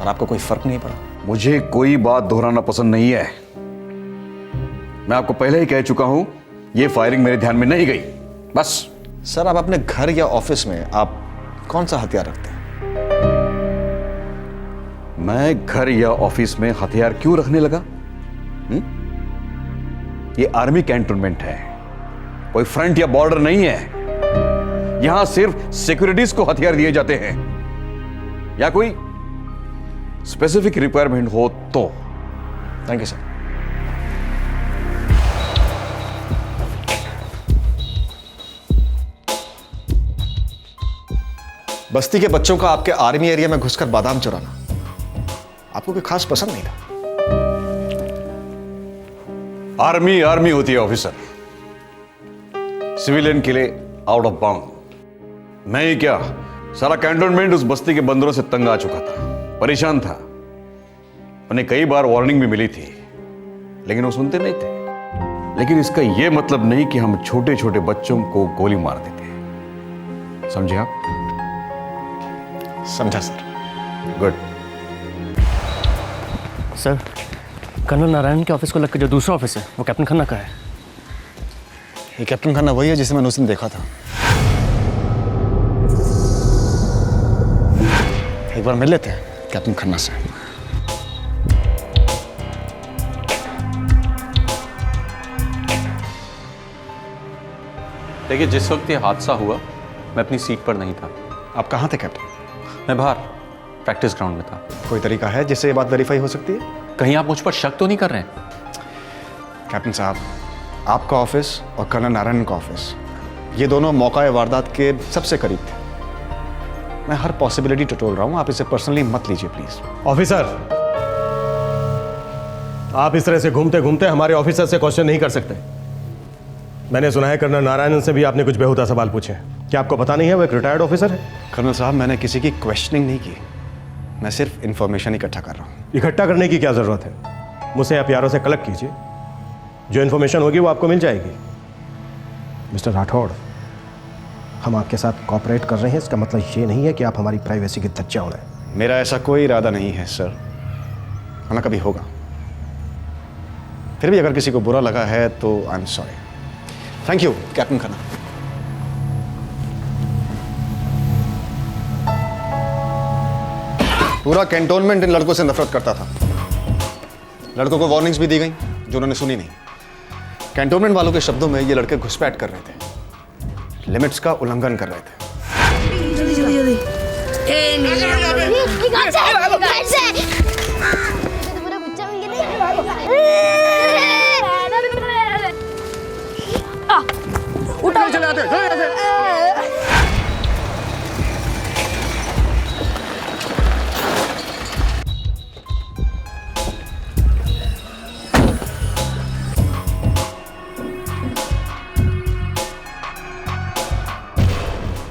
और आपको कोई फर्क नहीं पड़ा। मुझे कोई बात दोहराना पसंद नहीं है। मैं आपको पहले ही कह चुका हूं, यह फायरिंग मेरे ध्यान में नहीं गई, बस। सर आप अपने घर या ऑफिस में आप कौन सा हथियार रखते हैं? मैं घर या ऑफिस में हथियार क्यों रखने लगा? ये आर्मी कैंटोनमेंट है, कोई फ्रंट या बॉर्डर नहीं है। यहां सिर्फ सिक्योरिटीज को हथियार दिए जाते हैं या कोई स्पेसिफिक रिक्वायरमेंट हो तो। Thank you sir. बस्ती के बच्चों का आपके आर्मी एरिया में घुसकर बादाम चुराना आपको कोई खास पसंद नहीं था? आर्मी आर्मी होती है ऑफिसर, सिविलियन के लिए आउट ऑफ बाउंड। मैं ही क्या, सारा कैंटोनमेंट उस बस्ती के बंदरों से तंग आ चुका था, परेशान था। उन्हें कई बार वार्निंग भी मिली थी, लेकिन वो सुनते नहीं थे। लेकिन इसका यह मतलब नहीं कि हम छोटे छोटे बच्चों को गोली मार देते। समझे आप? समझा sir. Good. Sir, colonel Narayan के ऑफिस को लगकर जो दूसरा ऑफिस है वो कैप्टन खन्ना का है। ये कैप्टन खन्ना वही है जिसे मैंने उस दिन देखा था। एक बार मिल लेते हैं कैप्टन खन्ना से। देखिए, जिस वक्त ये हादसा हुआ मैं अपनी सीट पर नहीं था। आप कहाँ थे कैप्टन? मैं बाहर प्रैक्टिस ग्राउंड में था। कोई तरीका है जिससे ये बात वेरीफाई हो सकती है? कहीं आप मुझ पर शक तो नहीं कर रहे हैं? कैप्टन साहब, आपका ऑफिस और कर्नल नारायण का ऑफिस, ये दोनों मौका वारदात के सबसे करीब थे। मैं हर पॉसिबिलिटी टटोल रहा हूं, आप इसे पर्सनली मत लीजिए प्लीज। ऑफिसर, आप इस तरह से घूमते घूमते हमारे ऑफिसर से क्वेश्चन नहीं कर सकते। मैंने सुना है कर्नल नारायण से भी आपने कुछ बेहुदा सवाल पूछे। क्या आपको पता नहीं है वो एक रिटायर्ड ऑफिसर है? कर्नल साहब, मैंने किसी की क्वेश्चनिंग नहीं की, मैं सिर्फ इंफॉर्मेशन इकट्ठा कर रहा हूँ। इकट्ठा करने की क्या जरूरत है? मुझसे आप यारों से कलेक्ट कीजिए, जो इन्फॉर्मेशन होगी वो आपको मिल जाएगी। मिस्टर राठौड़, हम आपके साथ कॉपरेट कर रहे हैं, इसका मतलब ये नहीं है कि आप हमारी प्राइवेसी की धज्जियां उड़ाएं। मेरा ऐसा कोई इरादा नहीं है सर, ना कभी होगा। फिर भी अगर किसी को बुरा लगा है तो I am sorry. Thank you captain Khanna. पूरा कैंटोनमेंट इन लड़कों से नफरत करता था। लड़कों को वार्निंग्स भी दी गई जो उन्होंने सुनी नहीं। कैंटोनमेंट वालों के शब्दों में ये लड़के घुसपैठ कर रहे थे, लिमिट्स का उल्लंघन कर रहे थे। जल्दी जल्दी जल्दी। ए नहीं पूरा बच्चा मिल गया। उठा चले आते, चले आते।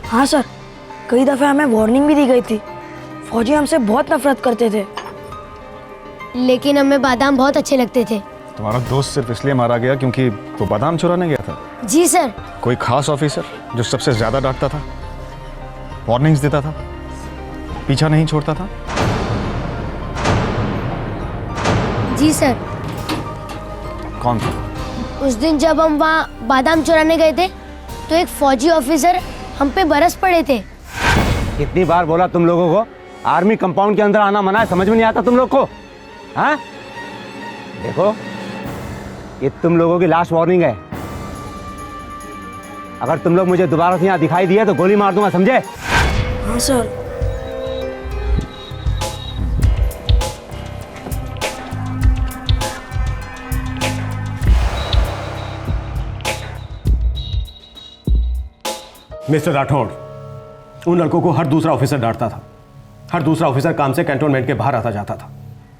हाँ सर, कई दफे हमें वार्निंग भी दी गई थी। फौजी हमसे बहुत नफरत करते थे। लेकिन हमें बादाम बहुत अच्छे लगते थे। तुम्हारा दोस्त सिर्फ इसलिए मारा गया क्योंकि वो बादाम चुराने गया था? जी सर। कोई खास ऑफिसर जो सबसे ज्यादा डांटता था, वार्निंग्स देता था, पीछा नहीं छोड़ता था? जी सर। कौन था? उस दिन जब हम वहाँ बादाम चुराने गए थे तो एक फौजी ऑफिसर हम पे बरस पड़े थे। कितनी बार बोला तुम लोगों को आर्मी कंपाउंड के अंदर आना मना है, समझ में नहीं आता तुम लोग को? हाँ देखो, ये तुम लोगों की लास्ट वार्निंग है। अगर तुम लोग मुझे दोबारा से यहाँ दिखाई दिए तो गोली मार दूंगा, समझे? हाँ सर। मिस्टर राठौड़, उन लड़कों को हर दूसरा ऑफिसर डांटता था। हर दूसरा ऑफिसर काम से कैंटोनमेंट के बाहर आता जाता था।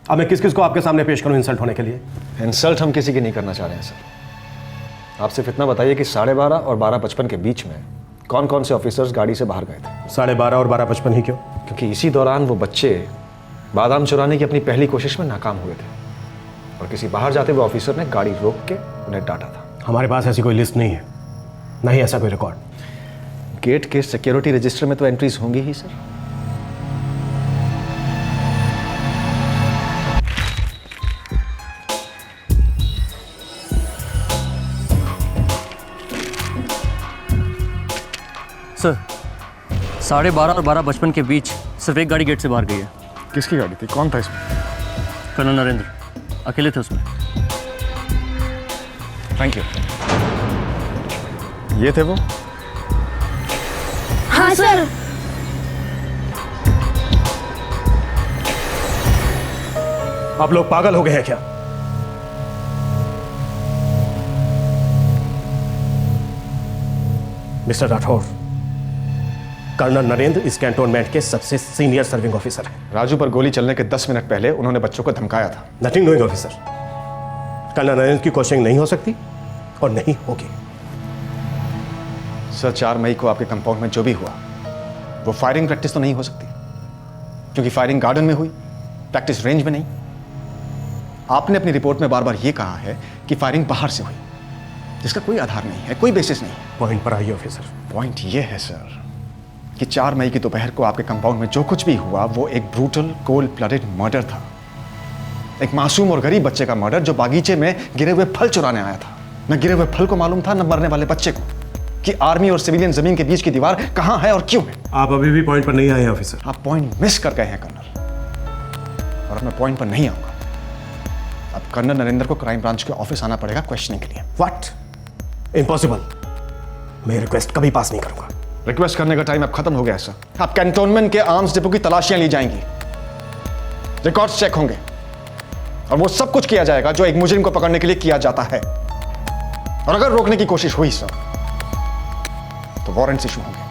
अब मैं किस किस को आपके सामने पेश करूं इंसल्ट होने के लिए? इंसल्ट हम किसी की नहीं करना चाह रहे हैं सर। आप सिर्फ इतना बताइए कि 12:30 और 12:55 के बीच में कौन कौन से ऑफिसर्स गाड़ी से बाहर गए थे? 12:30 और 12:55 ही क्यों? क्योंकि इसी दौरान वो बच्चे बादाम चुराने की अपनी पहली कोशिश में नाकाम हुए थे और किसी बाहर जाते हुए ऑफिसर ने गाड़ी रोक के उन्हें डांटा था। हमारे पास ऐसी कोई लिस्ट नहीं है, नहीं ऐसा कोई रिकॉर्ड। गेट के सिक्योरिटी रजिस्टर में तो एंट्रीज होंगी ही सर। सर 12:30 और 12:55 के बीच सिर्फ एक गाड़ी गेट से बाहर गई है। किसकी गाड़ी थी? कौन था इसमें? कर्नल नरेंद्र अकेले थे उसमें। Thank you. ये थे वो? हाँ सर। आप लोग पागल हो गए हैं क्या? मिस्टर राठौर, कर्नल नरेंद्र इस कैंटोनमेंट के सबसे सीनियर सर्विंग ऑफिसर हैं। राजू पर गोली चलने के 10 मिनट पहले उन्होंने बच्चों को धमकाया था। Nothing doing officer. Colonel Narendra की कोशिश नहीं हो सकती और नहीं होगी। सर 4 मई को आपके कंपाउंड में जो भी हुआ वो फायरिंग प्रैक्टिस तो नहीं हो सकती, क्योंकि फायरिंग गार्डन में हुई, प्रैक्टिस रेंज में नहीं। आपने अपनी रिपोर्ट में बार बार ये कहा है कि फायरिंग बाहर से हुई, जिसका कोई आधार नहीं है, कोई बेसिस नहीं। पॉइंट पर आइए ऑफिसर। पॉइंट ये है सर कि 4 मई की दोपहर को आपके कंपाउंड में जो कुछ भी हुआ वो एक ब्रूटल कोल्ड ब्लडेड मर्डर था। एक मासूम और गरीब बच्चे का मर्डर जो बागीचे में गिरे हुए फल चुराने आया था। न गिरे हुए फल को मालूम था, न मरने वाले बच्चे को कि आर्मी और सिविलियन जमीन के बीच की दीवार कहां है और क्यों है। आप अभी भी पॉइंट पर नहीं आए हैं ऑफिसर। आप पॉइंट मिस कर गए हैं कर्नल, और अब मैं पॉइंट पर नहीं आऊंगा। अब कर्नल नरेंद्र को क्राइम ब्रांच के ऑफिस आना पड़ेगा क्वेश्चनिंग के लिए। व्हाट? इम्पॉसिबल। मैं रिक्वेस्ट कभी पास नहीं करूंगा। रिक्वेस्ट करने का टाइम अब खत्म हो गया सर। अब कैंटोनमेंट के आर्म्स डिपो की तलाशियां ली जाएंगी, रिकॉर्ड्स चेक होंगे और वो सब कुछ किया जाएगा जो एक मुजरिम को पकड़ने के लिए किया जाता है। और अगर रोकने की कोशिश हुई सर तो वारंट्स इशू होंगे।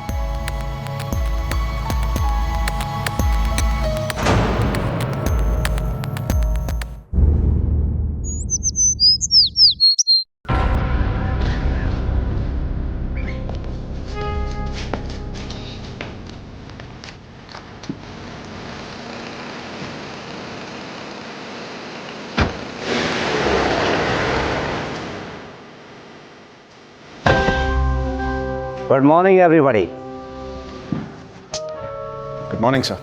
Good morning everybody. Good morning sir.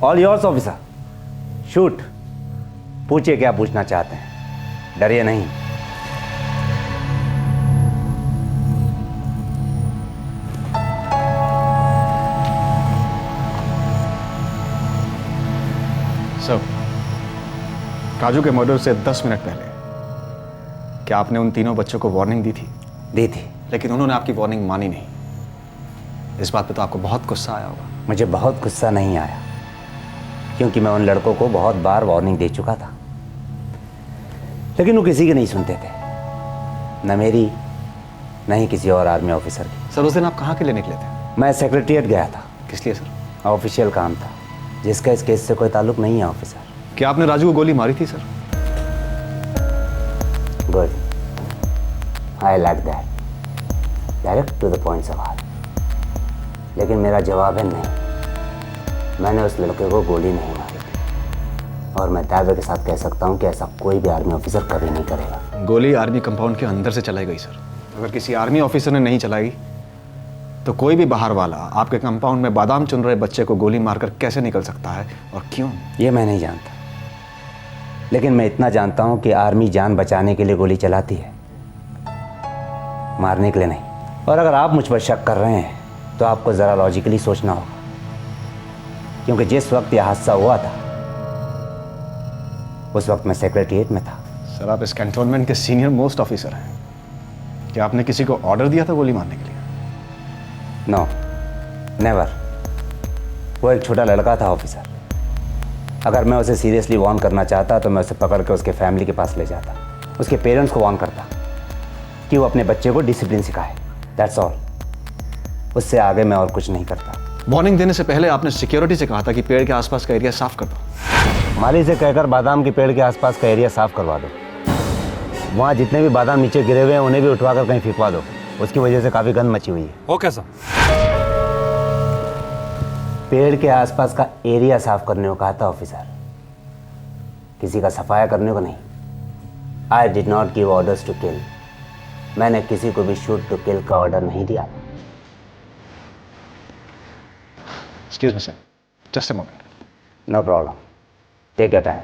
All yours officer, shoot. पूछिए क्या पूछना चाहते हैं, डरिए नहीं। सर, राजू के मर्डर से 10 मिनट पहले क्या आपने उन तीनों बच्चों को वार्निंग दी थी? दी थी, लेकिन उन्होंने आपकी वार्निंग मानी नहीं। इस बात पे तो आपको बहुत गुस्सा आया होगा। मुझे बहुत गुस्सा नहीं आया, क्योंकि मैं उन लड़कों को बहुत बार वार्निंग दे चुका था, लेकिन वो किसी की नहीं सुनते थे, न मेरी न ही किसी और आर्मी ऑफिसर की। सर, उस दिन आप कहाँ के लिए निकले थे? मैं सेक्रेटेरिएट गया था। किस लिए सर? ऑफिशियल काम था, जिसका इस केस से कोई ताल्लुक नहीं है ऑफिसर। क्या आपने राजू को गोली मारी थी sir? Good, I like that, direct to the point सवाल। लेकिन मेरा जवाब है नहीं, मैंने उस लड़के को गोली नहीं मारी थी, और मैं दावे के साथ कह सकता हूँ कि ऐसा कोई भी आर्मी ऑफिसर कभी नहीं करेगा। गोली आर्मी कंपाउंड के अंदर से चलाई गई सर। अगर किसी आर्मी ऑफिसर ने नहीं चलाई तो कोई भी बाहर वाला आपके कंपाउंड में बादाम चुन रहे बच्चे को गोली मारकर कैसे निकल सकता है और क्यों? ये मैं नहीं जानता, लेकिन मैं इतना जानता हूँ कि आर्मी जान बचाने के लिए गोली चलाती है, मारने के लिए नहीं। और अगर आप मुझ पर शक कर रहे हैं तो आपको ज़रा लॉजिकली सोचना होगा, क्योंकि जिस वक्त यह हादसा हुआ था उस वक्त मैं सेक्रेटेरिएट में था। सर, आप इस कैंटोनमेंट के सीनियर मोस्ट ऑफिसर हैं। क्या आपने किसी को ऑर्डर दिया था गोली मारने के लिए? No, never. वो एक छोटा लड़का था ऑफिसर। अगर मैं उसे सीरियसली वार्न करना चाहता तो मैं उसे पकड़ के उसके फैमिली के पास ले जाता, उसके पेरेंट्स को वार्न करता कि वो अपने बच्चे को डिसिप्लिन सिखाए। That's all. उससे आगे मैं और कुछ नहीं करता। वार्निंग देने से पहले आपने सिक्योरिटी से कहा था कि पेड़ के आसपास का एरिया साफ कर दो। माली से कहकर बादाम के पेड़ के आसपास का एरिया साफ करवा दो। वहाँ जितने भी बादाम नीचे गिरे हुए हैं उन्हें भी उठवा कर कहीं फेंकवा दो। उसकी वजह से काफ़ी गंद मची हुई है। Okay sir. पेड़ के आसपास का एरिया साफ करने को कहा था ऑफिसर, किसी का सफाया करने को नहीं। I did not give orders to kill. मैंने किसी को भी शूट टू किल का ऑर्डर नहीं दिया। Excuse me sir, just a moment. No problem, take your time.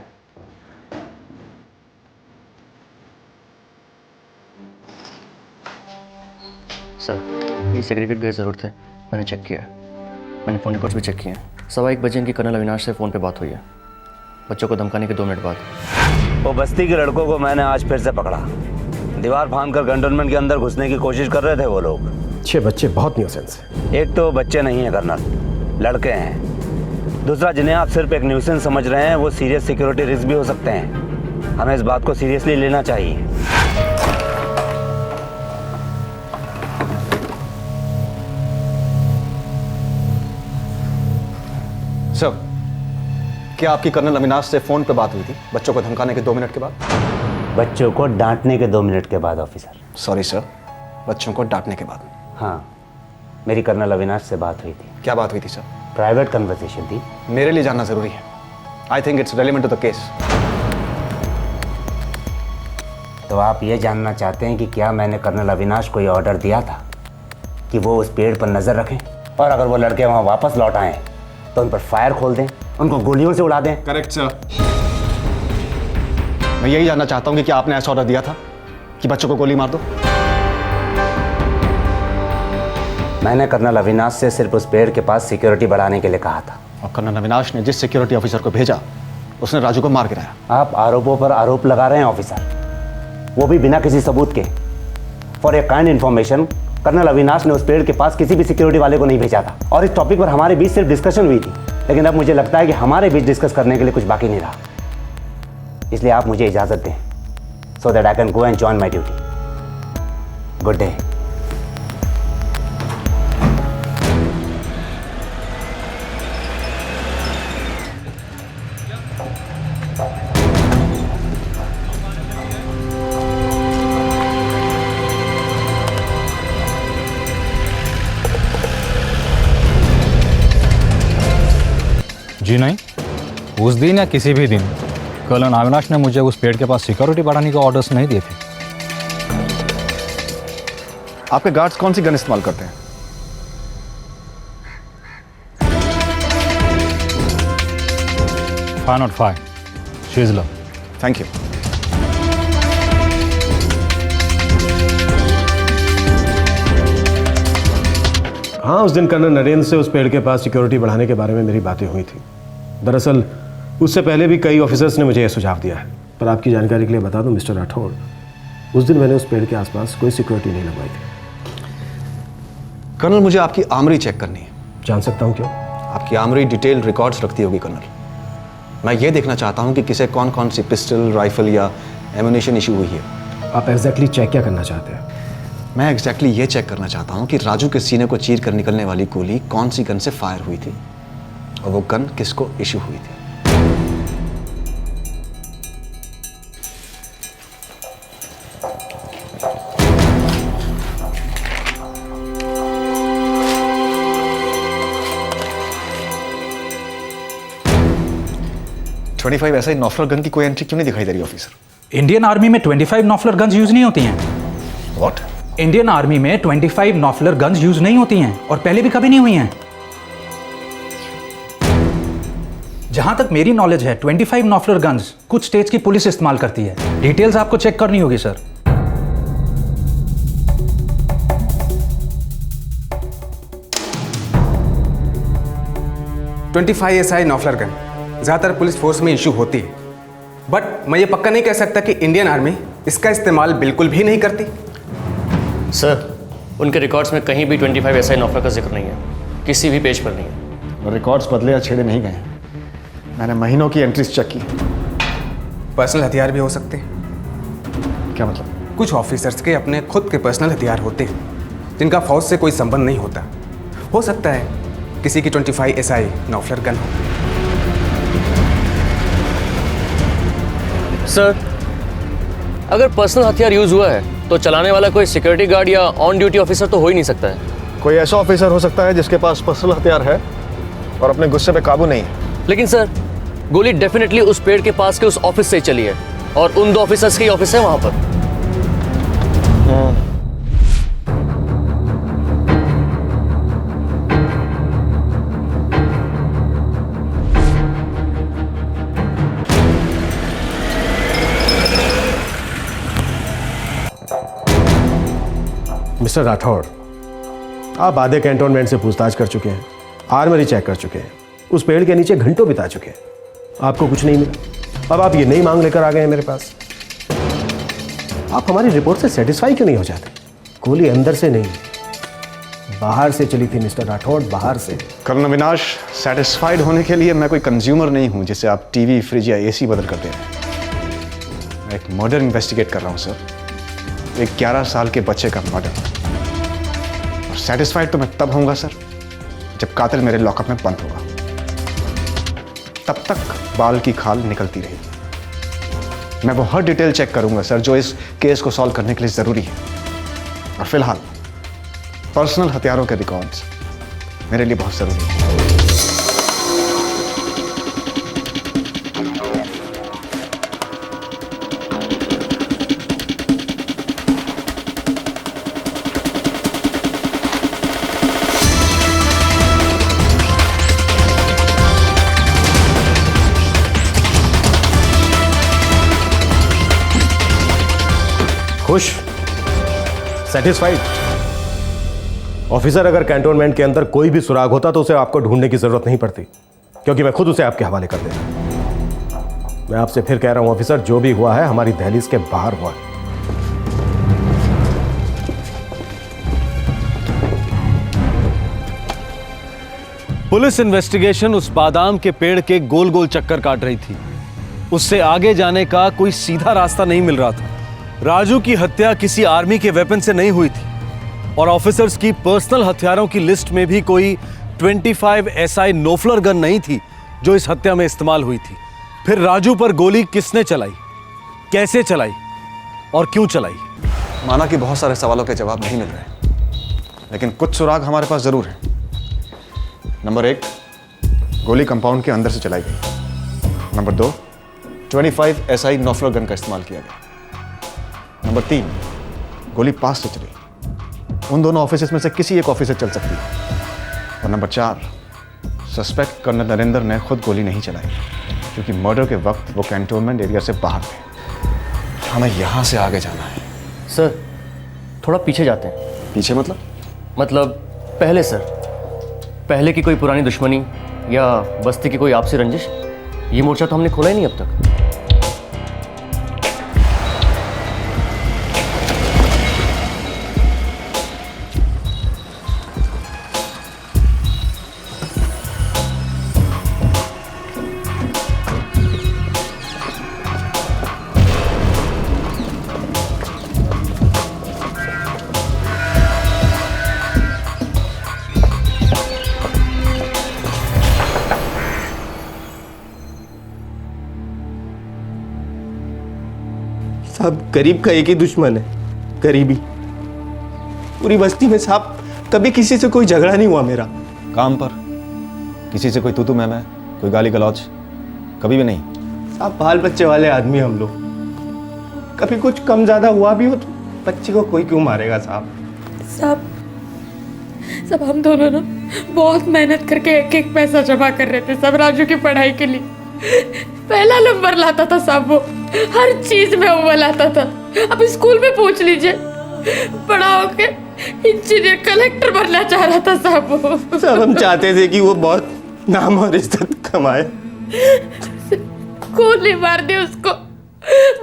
Sir, ये सेक्रेटरी की ज़रूरत है। मैंने चेक किया, मैंने फ़ोन रिकॉर्ड्स भी चेक किए हैं। 1:15 बजे इनकी कर्नल अविनाश से फ़ोन पे बात हुई है, बच्चों को धमकाने के 2 मिनट बाद। वो बस्ती के लड़कों को मैंने आज फिर से पकड़ा। दीवार फांदकर कंटोनमेंट के अंदर घुसने की कोशिश कर रहे थे वो लोग। 6 बच्चे बहुत न्यूसेंस हैं। एक तो बच्चे नहीं है कर्नल, लड़के हैं। दूसरा, जिन्हें आप सिर्फ एक न्यूसेंस समझ रहे हैं वो सीरियस सिक्योरिटी रिस्क भी हो सकते हैं। हमें इस बात को सीरियसली लेना चाहिए। सर, क्या आपकी कर्नल अविनाश से फोन पे बात हुई थी बच्चों को धमकाने के 2 मिनट के बाद? बच्चों को डांटने के 2 मिनट के बाद ऑफिसर। सॉरी सर, बच्चों को डांटने के बाद। हाँ, मेरी कर्नल अविनाश से बात हुई थी। क्या बात हुई थी सर? प्राइवेट कन्वर्सेशन थी। मेरे लिए जानना जरूरी है। I think it's relevant to the case. तो आप ये जानना चाहते हैं कि क्या मैंने कर्नल अविनाश को ये ऑर्डर दिया था कि वो उस पेड़ पर नजर रखें, और अगर वो लड़के वहाँ वापस लौट आए तो उन पर फायर खोल दें, उनको गोलियों से उड़ा दें? Correct sir. मैं यही जानना चाहता हूँ कि क्या आपने ऐसा ऑर्डर दिया था कि बच्चों को गोली मार दो? मैंने कर्नल अविनाश से सिर्फ उस पेड़ के पास सिक्योरिटी बढ़ाने के लिए कहा था। और कर्नल अविनाश ने जिस सिक्योरिटी ऑफिसर को भेजा उसने राजू को मार गिराया। आप आरोपों पर आरोप लगा रहे हैं ऑफिसर, वो भी बिना किसी सबूत के। For a kind information, colonel Avinash ने उस पेड़ के पास किसी भी सिक्योरिटी वाले को नहीं भेजा था, और इस टॉपिक पर हमारे बीच सिर्फ डिस्कशन हुई थी। लेकिन अब मुझे लगता है कि हमारे बीच डिस्कस करने के लिए कुछ बाकी नहीं रहा, इसलिए आप मुझे इजाजत दें so that I can go and join my duty. Good day. जी नहीं, उस दिन या किसी भी दिन कर्नल अविनाश ने मुझे उस पेड़ के पास सिक्योरिटी बढ़ाने के ऑर्डर्स नहीं दिए थे। आपके गार्ड्स कौन सी गन इस्तेमाल करते हैं? फाइव नॉट 5 शिजलर। Thank you. हाँ, उस दिन कर्नल नरेंद्र से उस पेड़ के पास सिक्योरिटी बढ़ाने के बारे में मेरी बातें हुई थी। दरअसल उससे पहले भी कई ऑफिसर्स ने मुझे यह सुझाव दिया है, पर आपकी जानकारी के लिए बता दूं मिस्टर राठौड़, उस दिन मैंने उस पेड़ के आसपास कोई सिक्योरिटी नहीं लगवाई थी। कर्नल, मुझे आपकी आर्मरी चेक करनी है। जान सकता हूँ क्यों? आपकी आर्मरी डिटेल रिकॉर्ड्स रखती होगी कर्नल। मैं ये देखना चाहता हूँ कि किसे कौन कौन सी पिस्टल, राइफल या एमुनेशन इशू हुई है। आप एग्जैक्टली चेक क्या करना चाहते हैं? मैं एग्जैक्टली ये चेक करना चाहता हूँ कि राजू के सीने को चीर कर निकलने वाली गोली कौन सी गन से फायर हुई थी और वो गन किसको इशू हुई थी। ऐसा ही नॉफलर गन की कोई एंट्री क्यों नहीं दिखाई दे रही ऑफिसर? इंडियन आर्मी में 25 नॉफलर गन्स यूज नहीं होती हैं। व्हाट? इंडियन आर्मी में 25 नॉफलर गन्स यूज नहीं होती हैं और पहले भी कभी नहीं हुई हैं। जहां तक मेरी नॉलेज है 25 नॉफलर गन्स कुछ स्टेट्स की पुलिस इस्तेमाल करती है। डिटेल्स आपको चेक करनी होगी सर। SI नॉफलर गन ज़्यादातर पुलिस फोर्स में इशू होती है, बट मैं ये पक्का नहीं कह सकता कि इंडियन आर्मी इसका इस्तेमाल बिल्कुल भी नहीं करती। सर, उनके रिकॉर्ड्स में कहीं भी 25 SI नॉफलर का जिक्र नहीं है, किसी भी पेज पर नहीं है। रिकॉर्ड्स बदले या छेड़े नहीं गए। मैंने महीनों की एंट्रीज चेक की। पर्सनल हथियार भी हो सकते हैं। क्या मतलब? कुछ ऑफिसर्स के अपने खुद के पर्सनल हथियार होते हैं जिनका फौज से कोई संबंध नहीं होता। हो सकता है किसी की 25 SI नॉफलर गन हो। सर, अगर पर्सनल हथियार यूज हुआ है तो चलाने वाला कोई सिक्योरिटी गार्ड या ऑन ड्यूटी ऑफिसर तो हो ही नहीं सकता है। कोई ऐसा ऑफिसर हो सकता है जिसके पास पर्सनल हथियार है और अपने गुस्से पे काबू नहीं है। लेकिन सर, गोली डेफिनेटली उस पेड़ के पास के उस ऑफिस से ही चली है और उन दो ऑफिसर्स की ऑफिस है वहां पर। मिस्टर राठौड़, आप आधे कैंटोनमेंट से पूछताछ कर चुके हैं, आर्मरी चेक कर चुके हैं, उस पेड़ के नीचे घंटों बिता चुके हैं, आपको कुछ नहीं मिला। अब आप ये नई मांग लेकर आ गए हैं मेरे पास। आप हमारी रिपोर्ट से सेटिस्फाई क्यों नहीं हो जाते? गोली अंदर से नहीं, बाहर से चली थी मिस्टर राठौड़, बाहर से। कर्नल अविनाश, सेटिस्फाइड होने के लिए मैं कोई कंज्यूमर नहीं हूं जिसे आप टीवी, फ्रिज या एसी बदल कर दे रहे हैं। मैं एक मर्डर इन्वेस्टिगेट कर रहा हूं सर, एक 11 साल के बच्चे का मर्डर। और सेटिस्फाइड तो मैं तब होऊंगा सर जब कातिल मेरे लॉकअप में बंद होगा। तब तक बाल की खाल निकलती रहेगी। मैं वो हर डिटेल चेक करूंगा सर जो इस केस को सॉल्व करने के लिए जरूरी है। और फिलहाल पर्सनल हथियारों के रिकॉर्ड्स मेरे लिए बहुत जरूरी है। खुश? सेटिस्फाइड? ऑफिसर, अगर कैंटोनमेंट के अंदर कोई भी सुराग होता तो उसे आपको ढूंढने की जरूरत नहीं पड़ती, क्योंकि मैं खुद उसे आपके हवाले कर देता। मैं आपसे फिर कह रहा हूं ऑफिसर, जो भी हुआ है हमारी दहलीज के बाहर हुआ है। पुलिस इन्वेस्टिगेशन उस बादाम के पेड़ के गोल गोल चक्कर काट रही थी। उससे आगे जाने का कोई सीधा रास्ता नहीं मिल रहा था। राजू की हत्या किसी आर्मी के वेपन से नहीं हुई थी और ऑफिसर्स की पर्सनल हथियारों की लिस्ट में भी कोई 25 SI नोफलर गन नहीं थी जो इस हत्या में इस्तेमाल हुई थी। फिर राजू पर गोली किसने चलाई, कैसे चलाई और क्यों चलाई? माना कि बहुत सारे सवालों के जवाब नहीं मिल रहे, लेकिन कुछ सुराग हमारे पास जरूर है। नंबर 1, गोली कंपाउंड के अंदर से चलाई गई। नंबर 2, 25 SI नोफलर गन का इस्तेमाल किया गया। नंबर 3, गोली पास से चली, उन दोनों ऑफिसर्स में से किसी एक ऑफिस से चल सकती है। और नंबर 4, सस्पेक्ट कर्नल नरेंद्र ने खुद गोली नहीं चलाई, क्योंकि मर्डर के वक्त वो कैंटोनमेंट एरिया से बाहर थे। हमें यहाँ से आगे जाना है। सर, थोड़ा पीछे जाते हैं। पीछे मतलब? मतलब पहले सर, पहले की कोई पुरानी दुश्मनी या बस्ती की कोई आपसी रंजिश, ये मोर्चा तो हमने खोला ही नहीं अब तक। साहब गरीब का एक ही दुश्मन है, गरीबी। पूरी बस्ती में साहब कभी किसी से कोई झगड़ा नहीं हुआ मेरा। काम पर किसी से कोई तू मैं, कोई गाली गलौज कभी भी नहीं। साहब बाल बच्चे वाले आदमी हम लोग, कभी कुछ कम ज्यादा हुआ भी हो तो बच्चे को कोई क्यों मारेगा साहब। सब हम दोनों ना बहुत मेहनत करके एक एक पैसा जमा कर रहे थे सब राजू की पढ़ाई के लिए। पहला नंबर लाता था साहब, वो हर चीज में अव्वल आता था। अब स्कूल में पूछ लीजिए, बड़ा होके इंजीनियर कलेक्टर बनना चाह रहा था साहब वो। सब हम चाहते थे कि वो बहुत नाम और इज्जत कमाए। गोली मार दी उसको,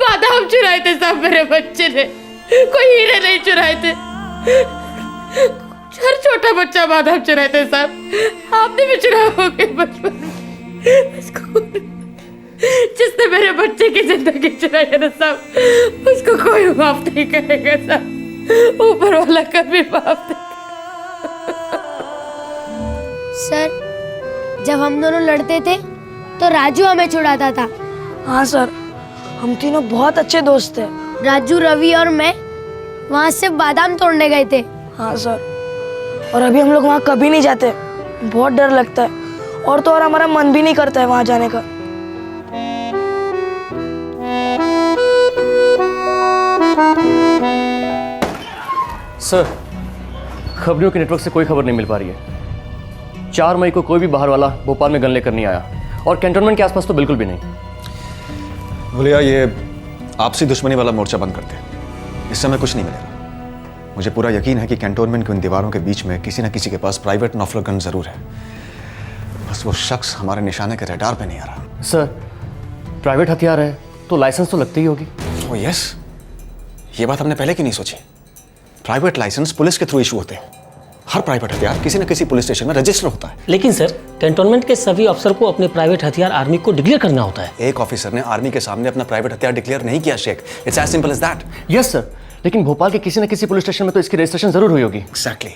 बादाम चुराए थे साहब मेरे बच्चे ने, कोई हीरे नहीं चुराए थे। हर छोटा बच्चा बादाम चुराए थे साहब, आपने भी चुराए होंगे बचपन में। जिसने मेरे बच्चे की जिंदगी चुराई है ना साहब, उसको कोई माफ नहीं करेगा साहब, ऊपर वाला कभी माफ नहीं। सर, जब हम दोनों लड़ते थे तो राजू हमें छुड़ाता था। हाँ सर, हम तीनों बहुत अच्छे दोस्त थे। राजू, रवि और मैं वहाँ से बादाम तोड़ने गए थे। हाँ सर, और अभी हम लोग वहाँ कभी नहीं जाते, बहुत डर लगता है, और तो और हमारा मन भी नहीं करता है वहाँ जाने का। सर, खबरियों के नेटवर्क से कोई खबर नहीं मिल पा रही है। 4 मई को कोई भी बाहर वाला भोपाल में गन लेकर नहीं आया, और कैंटोनमेंट के आसपास तो बिल्कुल भी नहीं। बोलिया, ये आपसी दुश्मनी वाला मोर्चा बंद करते हैं, इससे हमें कुछ नहीं मिलेगा। मुझे पूरा यकीन है कि कैंटोनमेंट की उन दीवारों के बीच में किसी न किसी के पास प्राइवेट नॉफलर गन जरूर है, बस वो शख्स हमारे निशाने के रडार पे नहीं आ रहा। सर, प्राइवेट हथियार है तो लाइसेंस तो लगती ही होगी। ओह यस, ये बात हमने पहले क्यों नहीं सोची। प्राइवेट लाइसेंस पुलिस के थ्रू इशू होते हैं। हर प्राइवेट हथियार किसी न किसी पुलिस स्टेशन में रजिस्टर होता है। लेकिन सर, कैंटोनमेंट के सभी अफसर को अपने प्राइवेट हथियार आर्मी को डिक्लेयर करना होता है। एक ऑफिसर ने आर्मी के सामने अपना प्राइवेट हथियार डिक्लेयर नहीं किया Sheikh, it's as simple as that. Yes sir, लेकिन भोपाल के किसी न किसी पुलिस स्टेशन में तो इसकी रजिस्ट्रेशन जरूर हुई होगी। एग्जैक्टली,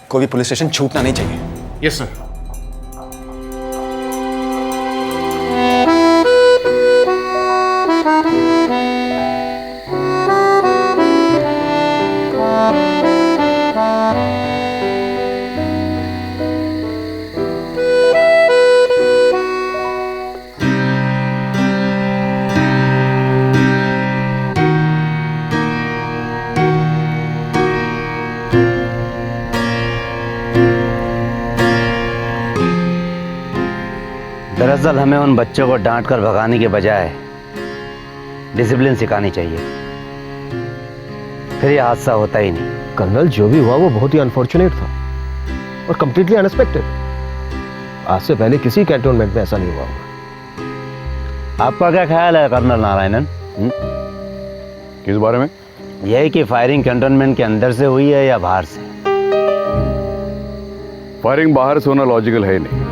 कोई भी पुलिस स्टेशन छूटना नहीं चाहिए। Yes sir. दरअसल हमें उन बच्चों को डांट कर भगाने के बजाय डिसिप्लिन सिखानी चाहिए, फिर ये हादसा होता ही नहीं। कर्नल, जो भी हुआ वो बहुत ही अनफॉर्चुनेट था और कंप्लीटली अनएक्सपेक्टेड। आज से पहले किसी कैंटोनमेंट में ऐसा नहीं हुआ होगा। आपका क्या ख्याल है कर्नल नारायणन? किस बारे में? यही कि फायरिंग कैंटोनमेंट के अंदर से हुई है या बाहर से? फायरिंग बाहर से होना लॉजिकल है ही नहीं।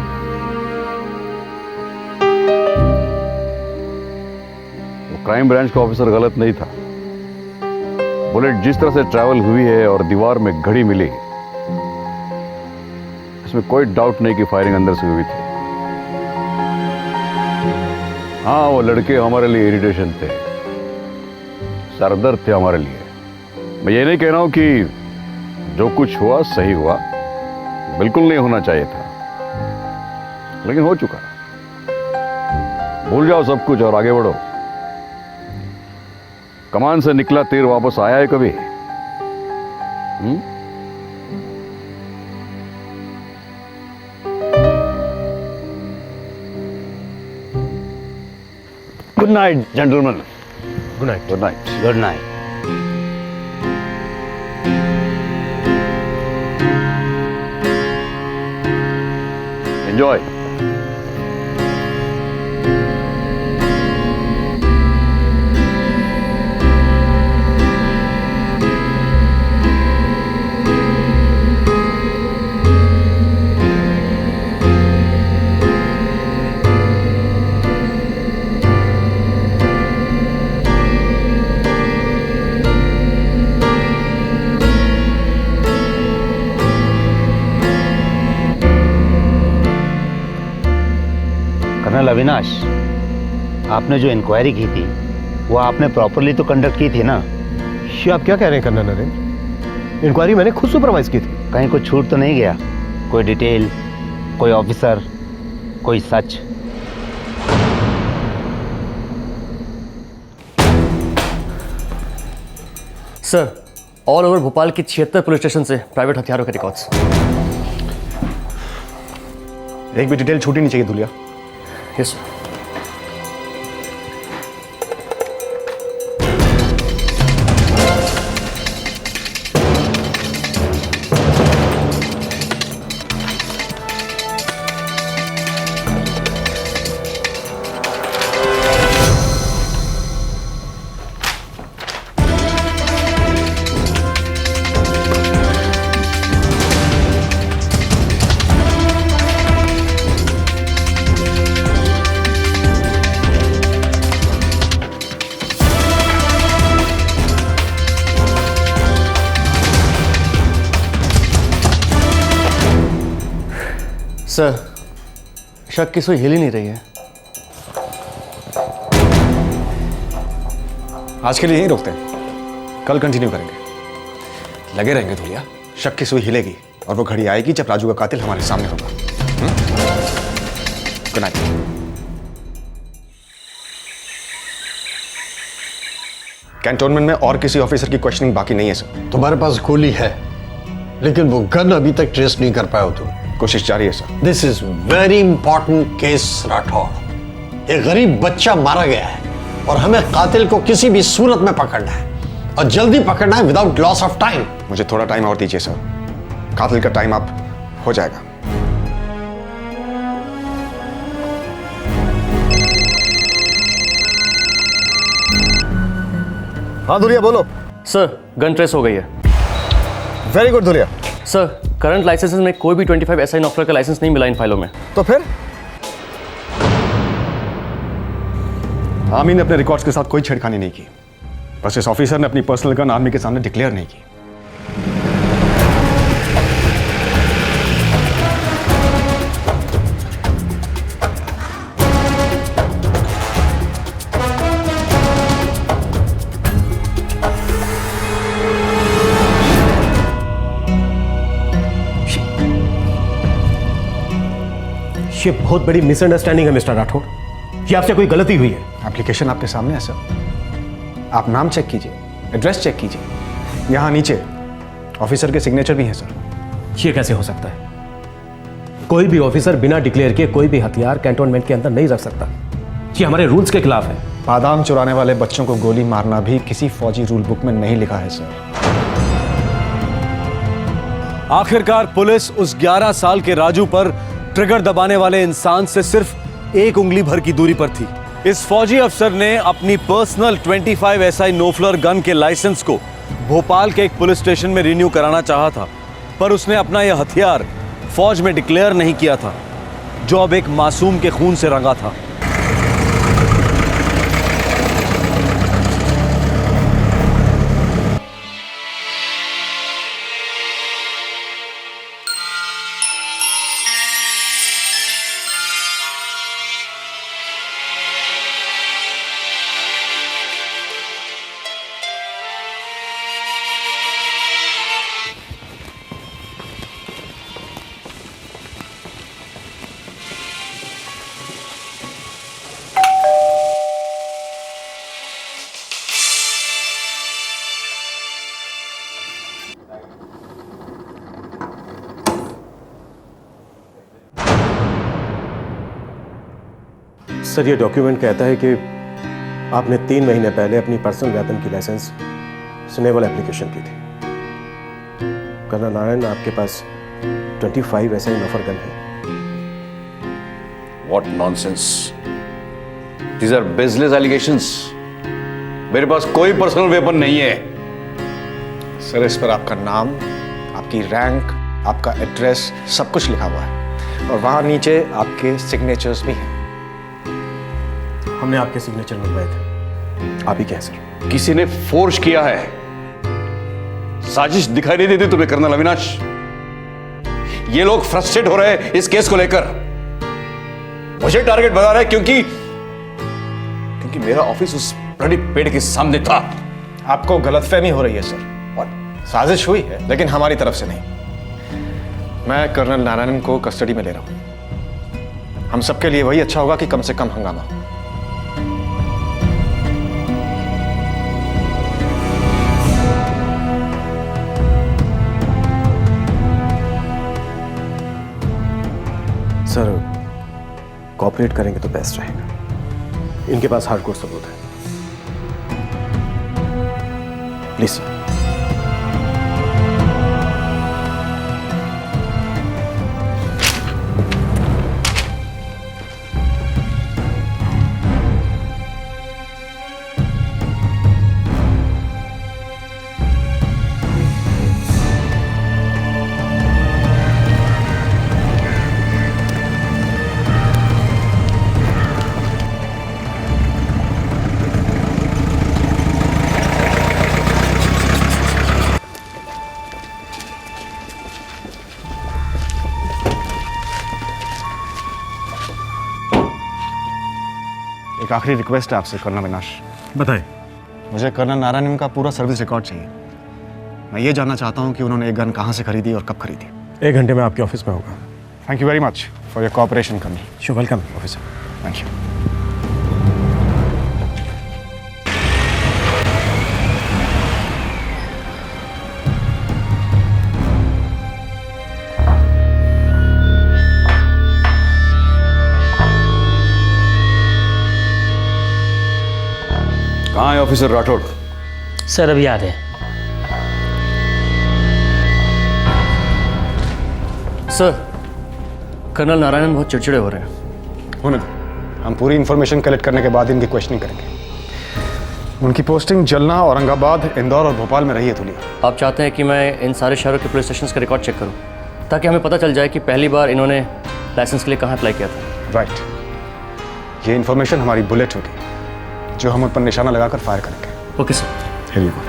क्राइम ब्रांच का ऑफिसर गलत नहीं था। बुलेट जिस तरह से ट्रैवल हुई है और दीवार में घड़ी मिली, इसमें कोई डाउट नहीं कि फायरिंग अंदर से हुई थी। हाँ, वो लड़के हमारे लिए इरिटेशन थे, सरदर्द थे हमारे लिए। मैं ये नहीं कह रहा हूं कि जो कुछ हुआ सही हुआ, बिल्कुल नहीं होना चाहिए था, लेकिन हो चुका। भूल जाओ सब कुछ और आगे बढ़ो। कमान से निकला तीर वापस आया है कभी? Good night gentleman. Good night. Good night. Good night. Enjoy. Colonel Avinash, आपने जो इंक्वायरी की थी वो आपने प्रॉपरली तो कंडक्ट की थी ना? ये आप क्या कह रहे हैं कर्नल नरेंद्र? इंक्वायरी मैंने खुद सुपरवाइज की थी। कहीं कुछ छूट तो नहीं गया? कोई डिटेल, कोई ऑफिसर, कोई सच? सर, ऑल ओवर भोपाल की 76 पुलिस स्टेशन से प्राइवेट हथियारों के रिकॉर्ड्स। एक भी डिटेल छूटी नहीं चाहिए धुलिया। Yes sir. सर, शक की सुई हिल ही नहीं रही है। आज के लिए यहीं रोकते हैं, कल कंटिन्यू करेंगे। लगे रहेंगे धुलिया, शक की सुई हिलेगी और वो घड़ी आएगी जब राजू का कातिल हमारे सामने होगा। Good night. कैंटोनमेंट में और किसी ऑफिसर की क्वेश्चनिंग बाकी नहीं है सर। तुम्हारे पास गोली है, लेकिन वो गन अभी तक ट्रेस नहीं कर पाए हो तुम। कोशिश जारी है sir. This is very important case Rathore. एक गरीब बच्चा मारा गया है और हमें कातिल को किसी भी सूरत में पकड़ना है और जल्दी पकड़ना है विदाउट लॉस ऑफ टाइम। मुझे थोड़ा टाइम और दीजिए सर, कातिल का टाइम अप हो जाएगा। हाँ धुलिया बोलो। सर, गन ट्रेस हो गई है। Very good Dhulia. Sir, current licence में कोई भी 25 SI नॉफलर का लाइसेंस नहीं मिला इन फाइलों में। तो फिर आर्मी ने अपने रिकॉर्ड्स के साथ कोई छेड़खानी नहीं की, बस इस ऑफिसर ने अपनी पर्सनल गन आर्मी के सामने डिक्लेयर नहीं की। ये बहुत बड़ी मिसअंडरस्टैंडिंग है मिस्टर राठौड़। ये आपसे कोई गलती हुई है। एप्लीकेशन आपके सामने है सर, आप नाम चेक कीजिए, एड्रेस चेक कीजिए, यहाँ नीचे ऑफिसर के सिग्नेचर भी हैं सर। ये कैसे हो सकता है? कोई भी ऑफिसर बिना डिक्लेयर किए कोई भी हथियार कैंटोनमेंट के अंदर नहीं रख सकता। ये हमारे रूल्स के खिलाफ है। बादाम चुराने वाले बच्चों को गोली मारना भी किसी फौजी रूल बुक में नहीं लिखा है सर। आखिरकार पुलिस उस 11 साल के राजू पर ट्रिगर दबाने वाले इंसान से सिर्फ 1 उंगली भर की दूरी पर थी। इस फौजी अफसर ने अपनी पर्सनल 25 SI नोफ्लर गन के लाइसेंस को भोपाल के एक पुलिस स्टेशन में रिन्यू कराना चाहा था, पर उसने अपना यह हथियार फौज में डिक्लेयर नहीं किया था, जो अब एक मासूम के खून से रंगा था। सर, ये डॉक्यूमेंट कहता है कि आपने 3 महीने पहले अपनी पर्सनल वेपन की लाइसेंस सुनेबल एप्लीकेशन की थी। कर्नल नारायण, आपके पास 25 SI नॉफर गन है। What nonsense! These are baseless allegations. मेरे पास कोई पर्सनल वेपन नहीं है। सर, इस पर आपका नाम, आपकी रैंक, आपका एड्रेस सब कुछ लिखा हुआ है और वहां नीचे आपके सिग्नेचर्स भी हैं। हमने आपके सिग्नेचर मंगवाए थे। आप ही क्या सर? किसी ने फोर्स किया है। साजिश दिखाई नहीं देती तुम्हें कर्नल अविनाश? ये लोग फ्रस्ट्रेट हो रहे हैं इस केस को लेकर, मुझे टारगेट बना रहे हैं क्योंकि मेरा ऑफिस उस ब्लडी पेड़ के सामने था। आपको गलतफहमी हो रही है सर, और साजिश हुई है लेकिन हमारी तरफ से नहीं। मैं कर्नल नारायणन को कस्टडी में ले रहा हूं। हम सबके लिए वही अच्छा होगा कि कम से कम हंगामा हो। सर कॉपरेट करेंगे तो बेस्ट रहेगा। इनके पास हार्डकोर सबूत है। Please sir. एक आखिरी रिक्वेस्ट है आपसे कर्नल अविनाश। बताएं। मुझे कर्नल नारायणन का पूरा सर्विस रिकॉर्ड चाहिए। मैं ये जानना चाहता हूँ कि उन्होंने एक गन कहाँ से खरीदी और कब खरीदी। 1 घंटे में आपके ऑफिस में होगा। Thank you very much for your cooperation colonel. You welcome officer. Thank you. कहाँ है ऑफिसर राठौड़? सर अभी आ रहे हैं। सर कर्नल नारायणन बहुत चिड़चिड़े हो रहे हैं। होने दो, हम पूरी इंफॉर्मेशन कलेक्ट करने के बाद इनकी क्वेश्चनिंग करेंगे। उनकी पोस्टिंग जलना, औरंगाबाद, इंदौर और भोपाल में रही है धुलिया। आप चाहते हैं कि मैं इन सारे शहरों के पुलिस स्टेशन का रिकॉर्ड चेक करूं ताकि हमें पता चल जाए कि पहली बार इन्होंने लाइसेंस के लिए कहाँ अप्लाई किया था। राइट। ये इंफॉर्मेशन हमारी बुलेट होगी जो हम उन पर निशाना लगाकर फायर करेंगे। Okay sir. Here you go.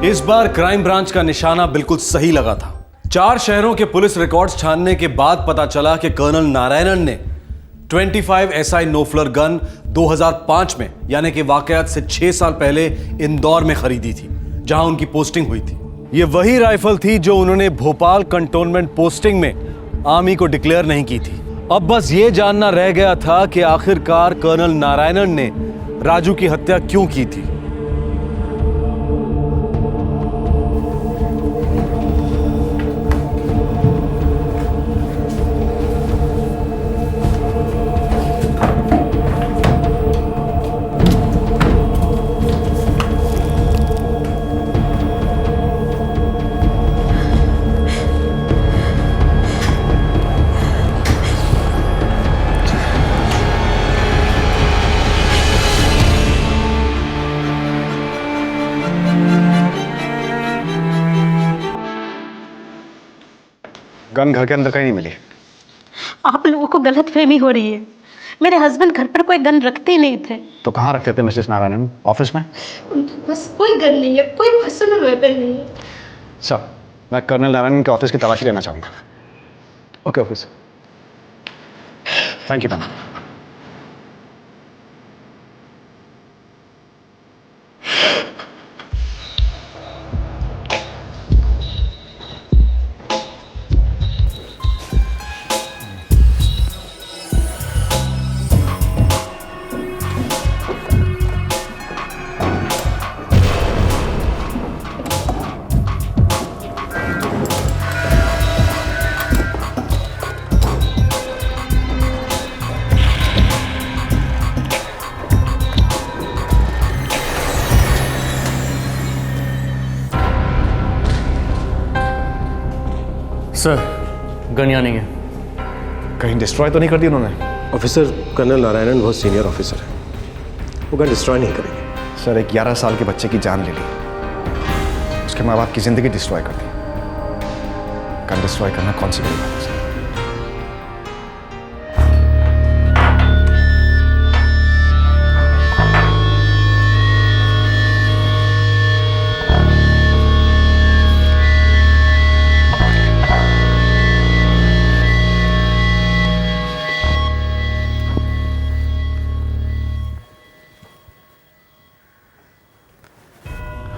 इस बार क्राइम ब्रांच का निशाना बिल्कुल सही लगा था। 4 शहरों के पुलिस रिकॉर्ड्स छानने के बाद पता चला कि कर्नल नारायणन ने 25 SI नोफ्लर गन 2005 में यानी कि वाकयात से 6 साल पहले इंदौर में खरीदी थी जहां उनकी पोस्टिंग हुई थी। ये वही राइफल थी जो उन्होंने भोपाल कंटोनमेंट पोस्टिंग में आर्मी को डिक्लेयर नहीं की थी। अब बस ये जानना रह गया था कि आखिरकार कर्नल नारायणन ने राजू की हत्या क्यों की थी। गन घर के अंदर कहीं नहीं मिली। आप लोगों को गलतफहमी हो रही है। मेरे हस्बैंड घर पर कोई गन रखते ही नहीं थे। तो कहाँ रखते थे मिसेस नारायणन? ऑफिस में? बस कोई गन नहीं है, कोई पर्सनल वेपन नहीं है। सर, मैं कर्नल नारायणन के ऑफिस की तलाशी लेना चाहूंगा। Okay officer. Thank you ma'am. Sir gun यहाँ नहीं है। कहीं डिस्ट्रॉय तो नहीं कर दी उन्होंने? ऑफिसर कर्नल नारायणन बहुत सीनियर ऑफिसर है, वो गन डिस्ट्रॉय नहीं करेंगे। सर, एक 11 साल के बच्चे की जान ले ली, उसके माँ बाप की जिंदगी डिस्ट्रॉय कर दी। गन डिस्ट्रॉय करना कौन सी बड़ी बात है सर?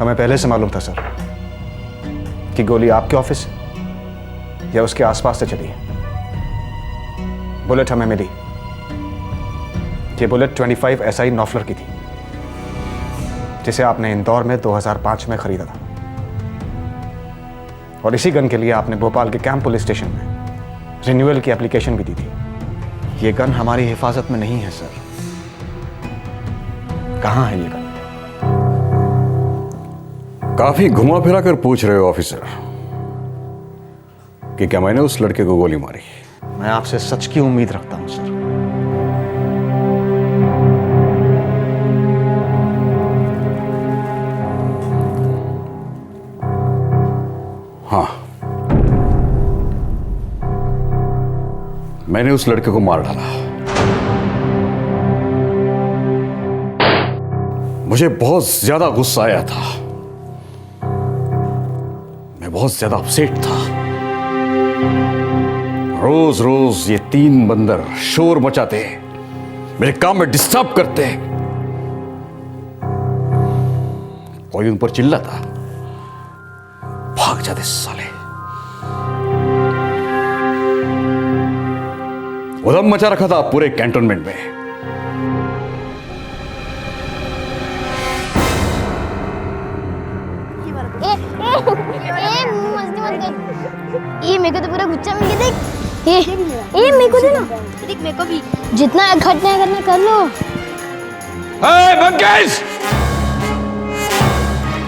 हमें पहले से मालूम था सर कि गोली आपके ऑफिस से या उसके आसपास से चली है। बुलेट हमें मिली। ये बुलेट 25 SI नॉफलर की थी, जिसे आपने इंदौर में 2005 में खरीदा था, और इसी गन के लिए आपने भोपाल के कैंप पुलिस स्टेशन में रिन्यूअल की एप्लीकेशन भी दी थी। ये गन हमारी हिफाजत में नहीं है सर। कहां है ये गन? काफी घुमा फिरा कर पूछ रहे हो ऑफिसर कि क्या मैंने उस लड़के को गोली मारी? मैं आपसे सच की उम्मीद रखता हूं सर। हाँ, मैंने उस लड़के को मार डाला। मुझे बहुत ज्यादा गुस्सा आया था, मैं बहुत ज्यादा अपसेट था। रोज रोज ये 3 बंदर शोर मचाते, मेरे काम में डिस्टर्ब करते। कोई उन पर चिल्लाता, भाग जाते साले। उधम मचा रखा था पूरे कैंटोनमेंट में। ये मेरे को तो पूरा गुच्छा मिल गया। देख ये मेरे को दे ना। देख मेरे को भी। जितना इकट्ठा करना कर लो। मंकेश,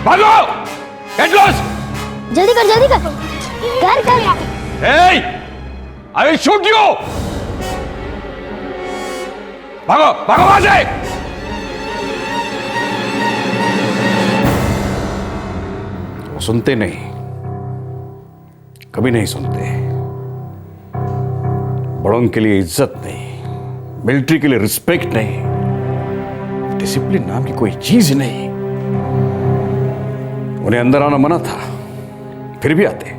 भागो, गेट लॉस्ट। जल्दी कर जल्दी कर कर कर। Hey, I will shoot you. भागो भागो वहां से। वो सुनते नहीं, कभी नहीं सुनते। बड़ों के लिए इज्जत नहीं, मिलिट्री के लिए रिस्पेक्ट नहीं, डिसिप्लिन नाम की कोई चीज नहीं। उन्हें अंदर आना मना था, फिर भी आते,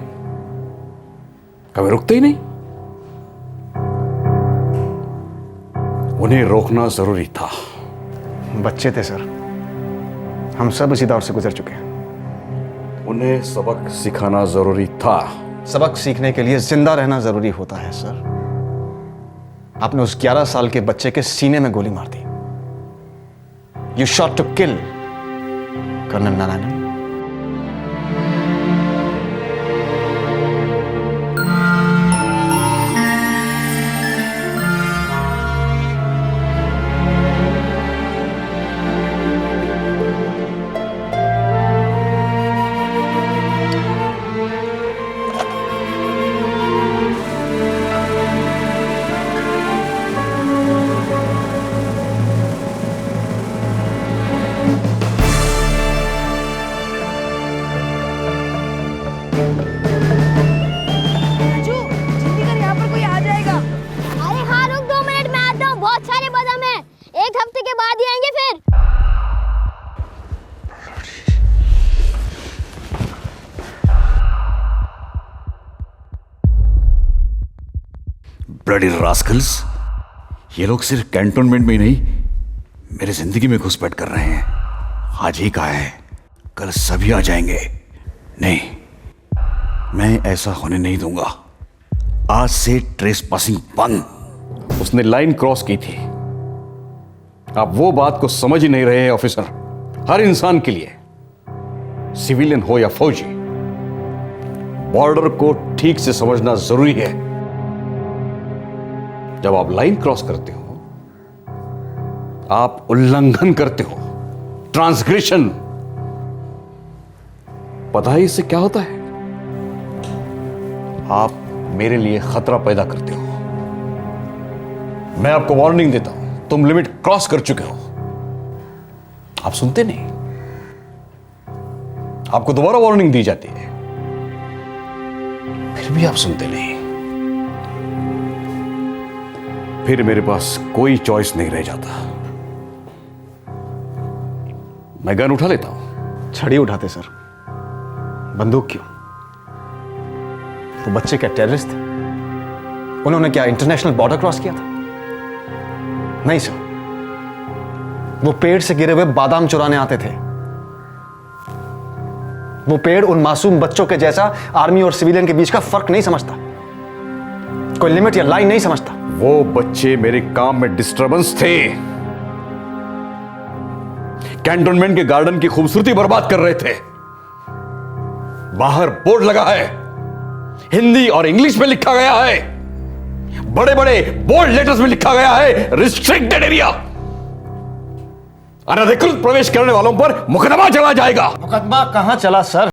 कभी रुकते ही नहीं। उन्हें रोकना जरूरी था। बच्चे थे सर, हम सब इसी दौर से गुजर चुके हैं। उन्हें सबक सिखाना जरूरी था। सबक सीखने के लिए जिंदा रहना जरूरी होता है सर। आपने उस 11 साल के बच्चे के सीने में गोली मार दी। You shot to kill colonel Narayan. Bloody rascals, ये लोग सिर्फ कैंटोनमेंट में ही नहीं, मेरी जिंदगी में घुसपैठ कर रहे हैं। आज ही कहा है, कल सभी आ जाएंगे। नहीं, मैं ऐसा होने नहीं दूंगा। आज से ट्रेस पासिंग बंद। उसने लाइन क्रॉस की थी। आप वो बात को समझ ही नहीं रहे हैं ऑफिसर। हर इंसान के लिए, सिविलियन हो या फौजी, बॉर्डर को ठीक से समझना जरूरी है। जब आप लाइन क्रॉस करते हो, आप उल्लंघन करते हो, ट्रांसग्रेशन। पता है इससे क्या होता है? आप मेरे लिए खतरा पैदा करते हो। मैं आपको वार्निंग देता हूं, तुम लिमिट क्रॉस कर चुके हो। आप सुनते नहीं, आपको दोबारा वार्निंग दी जाती है, फिर भी आप सुनते नहीं। फिर मेरे पास कोई चॉइस नहीं रह जाता। मैं गन उठा लेता हूं। छड़ी उठाते सर, बंदूक क्यों? वो बच्चे क्या टेररिस्ट थे? उन्होंने क्या इंटरनेशनल बॉर्डर क्रॉस किया था? नहीं सर, वो पेड़ से गिरे हुए बादाम चुराने आते थे। वो पेड़ उन मासूम बच्चों के जैसा आर्मी और सिविलियन के बीच का फर्क नहीं समझता, कोई लिमिट या लाइन नहीं समझता। वो बच्चे मेरे काम में डिस्टरबेंस थे, कैंटोनमेंट के गार्डन की खूबसूरती बर्बाद कर रहे थे। बाहर बोर्ड लगा है, हिंदी और इंग्लिश में लिखा गया है, बड़े बड़े बोल्ड लेटर्स में लिखा गया है रिस्ट्रिक्टेड एरिया। अनधिकृत प्रवेश करने वालों पर मुकदमा चला जाएगा। मुकदमा कहां चला सर?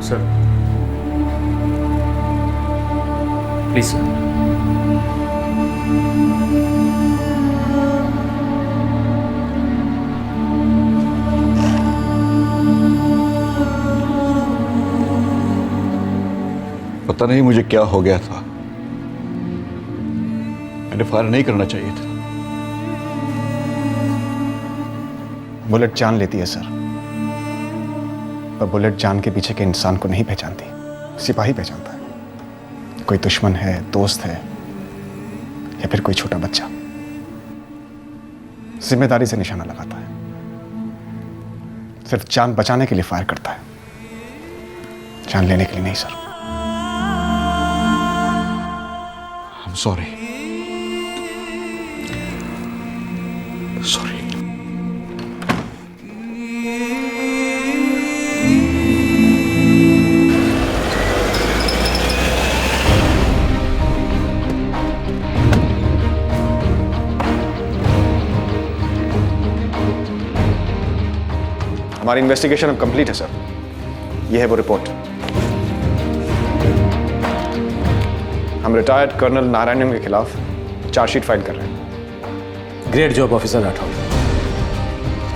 Sir please sir. पता नहीं मुझे क्या हो गया था, मैंने फायर नहीं करना चाहिए था। बुलेट जान लेती है सर, पर बुलेट जान के पीछे के इंसान को नहीं पहचानती, सिपाही पहचानता है। कोई दुश्मन है, दोस्त है, या फिर कोई छोटा बच्चा। जिम्मेदारी से निशाना लगाता है, सिर्फ जान बचाने के लिए फायर करता है, जान लेने के लिए नहीं सर। I'm sorry. Sorry. हमारी इन्वेस्टिगेशन अब कंप्लीट है सर। यह है वो रिपोर्ट। हम रिटायर्ड कर्नल नारायणन के खिलाफ चार्जशीट फाइल कर रहे हैं। Great job officer Rathore.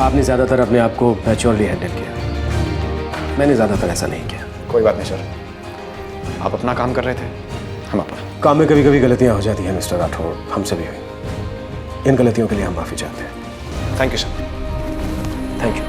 आपने ज़्यादातर अपने आप को मैच्योरली हैंडल किया, मैंने ज़्यादातर ऐसा नहीं किया। कोई बात नहीं सर, आप अपना काम कर रहे थे, हम अपना। काम में कभी कभी गलतियां हो जाती हैं मिस्टर राठौर, हमसे भी हुई। इन गलतियों के लिए हम माफ़ी चाहते हैं। Thank you sir. Thank you.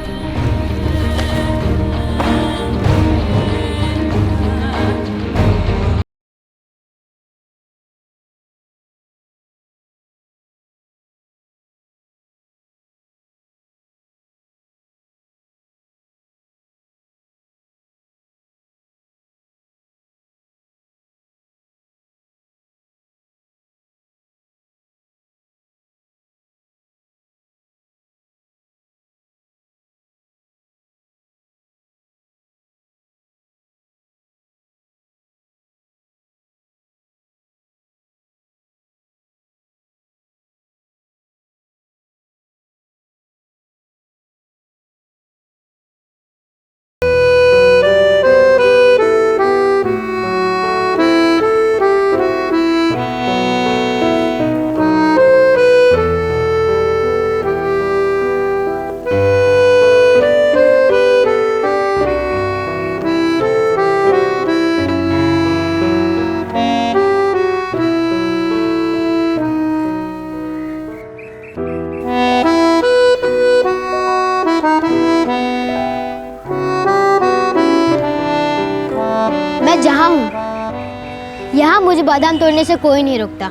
यहाँ मुझे बादाम तोड़ने से कोई नहीं रोकता।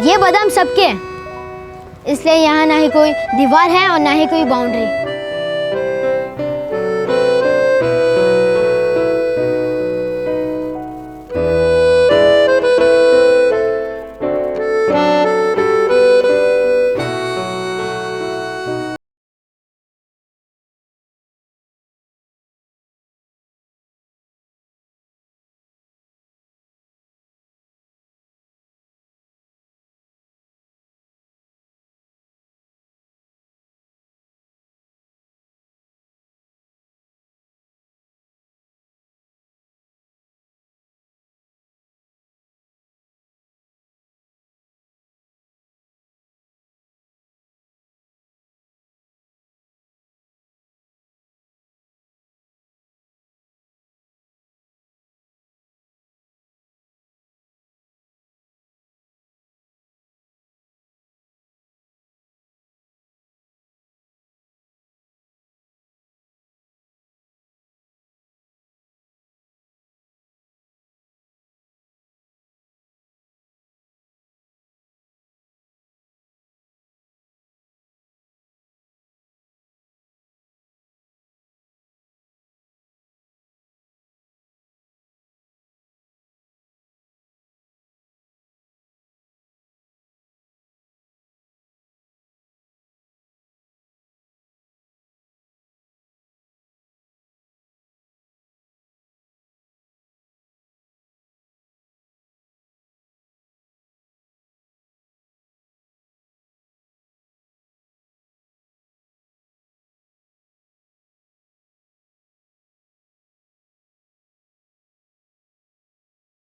ये बादाम सबके हैं, इसलिए यहाँ ना ही कोई दीवार है और ना ही कोई बाउंड्री।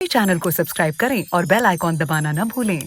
चैनल को सब्सक्राइब करें और बेल आइकॉन दबाना न भूलें।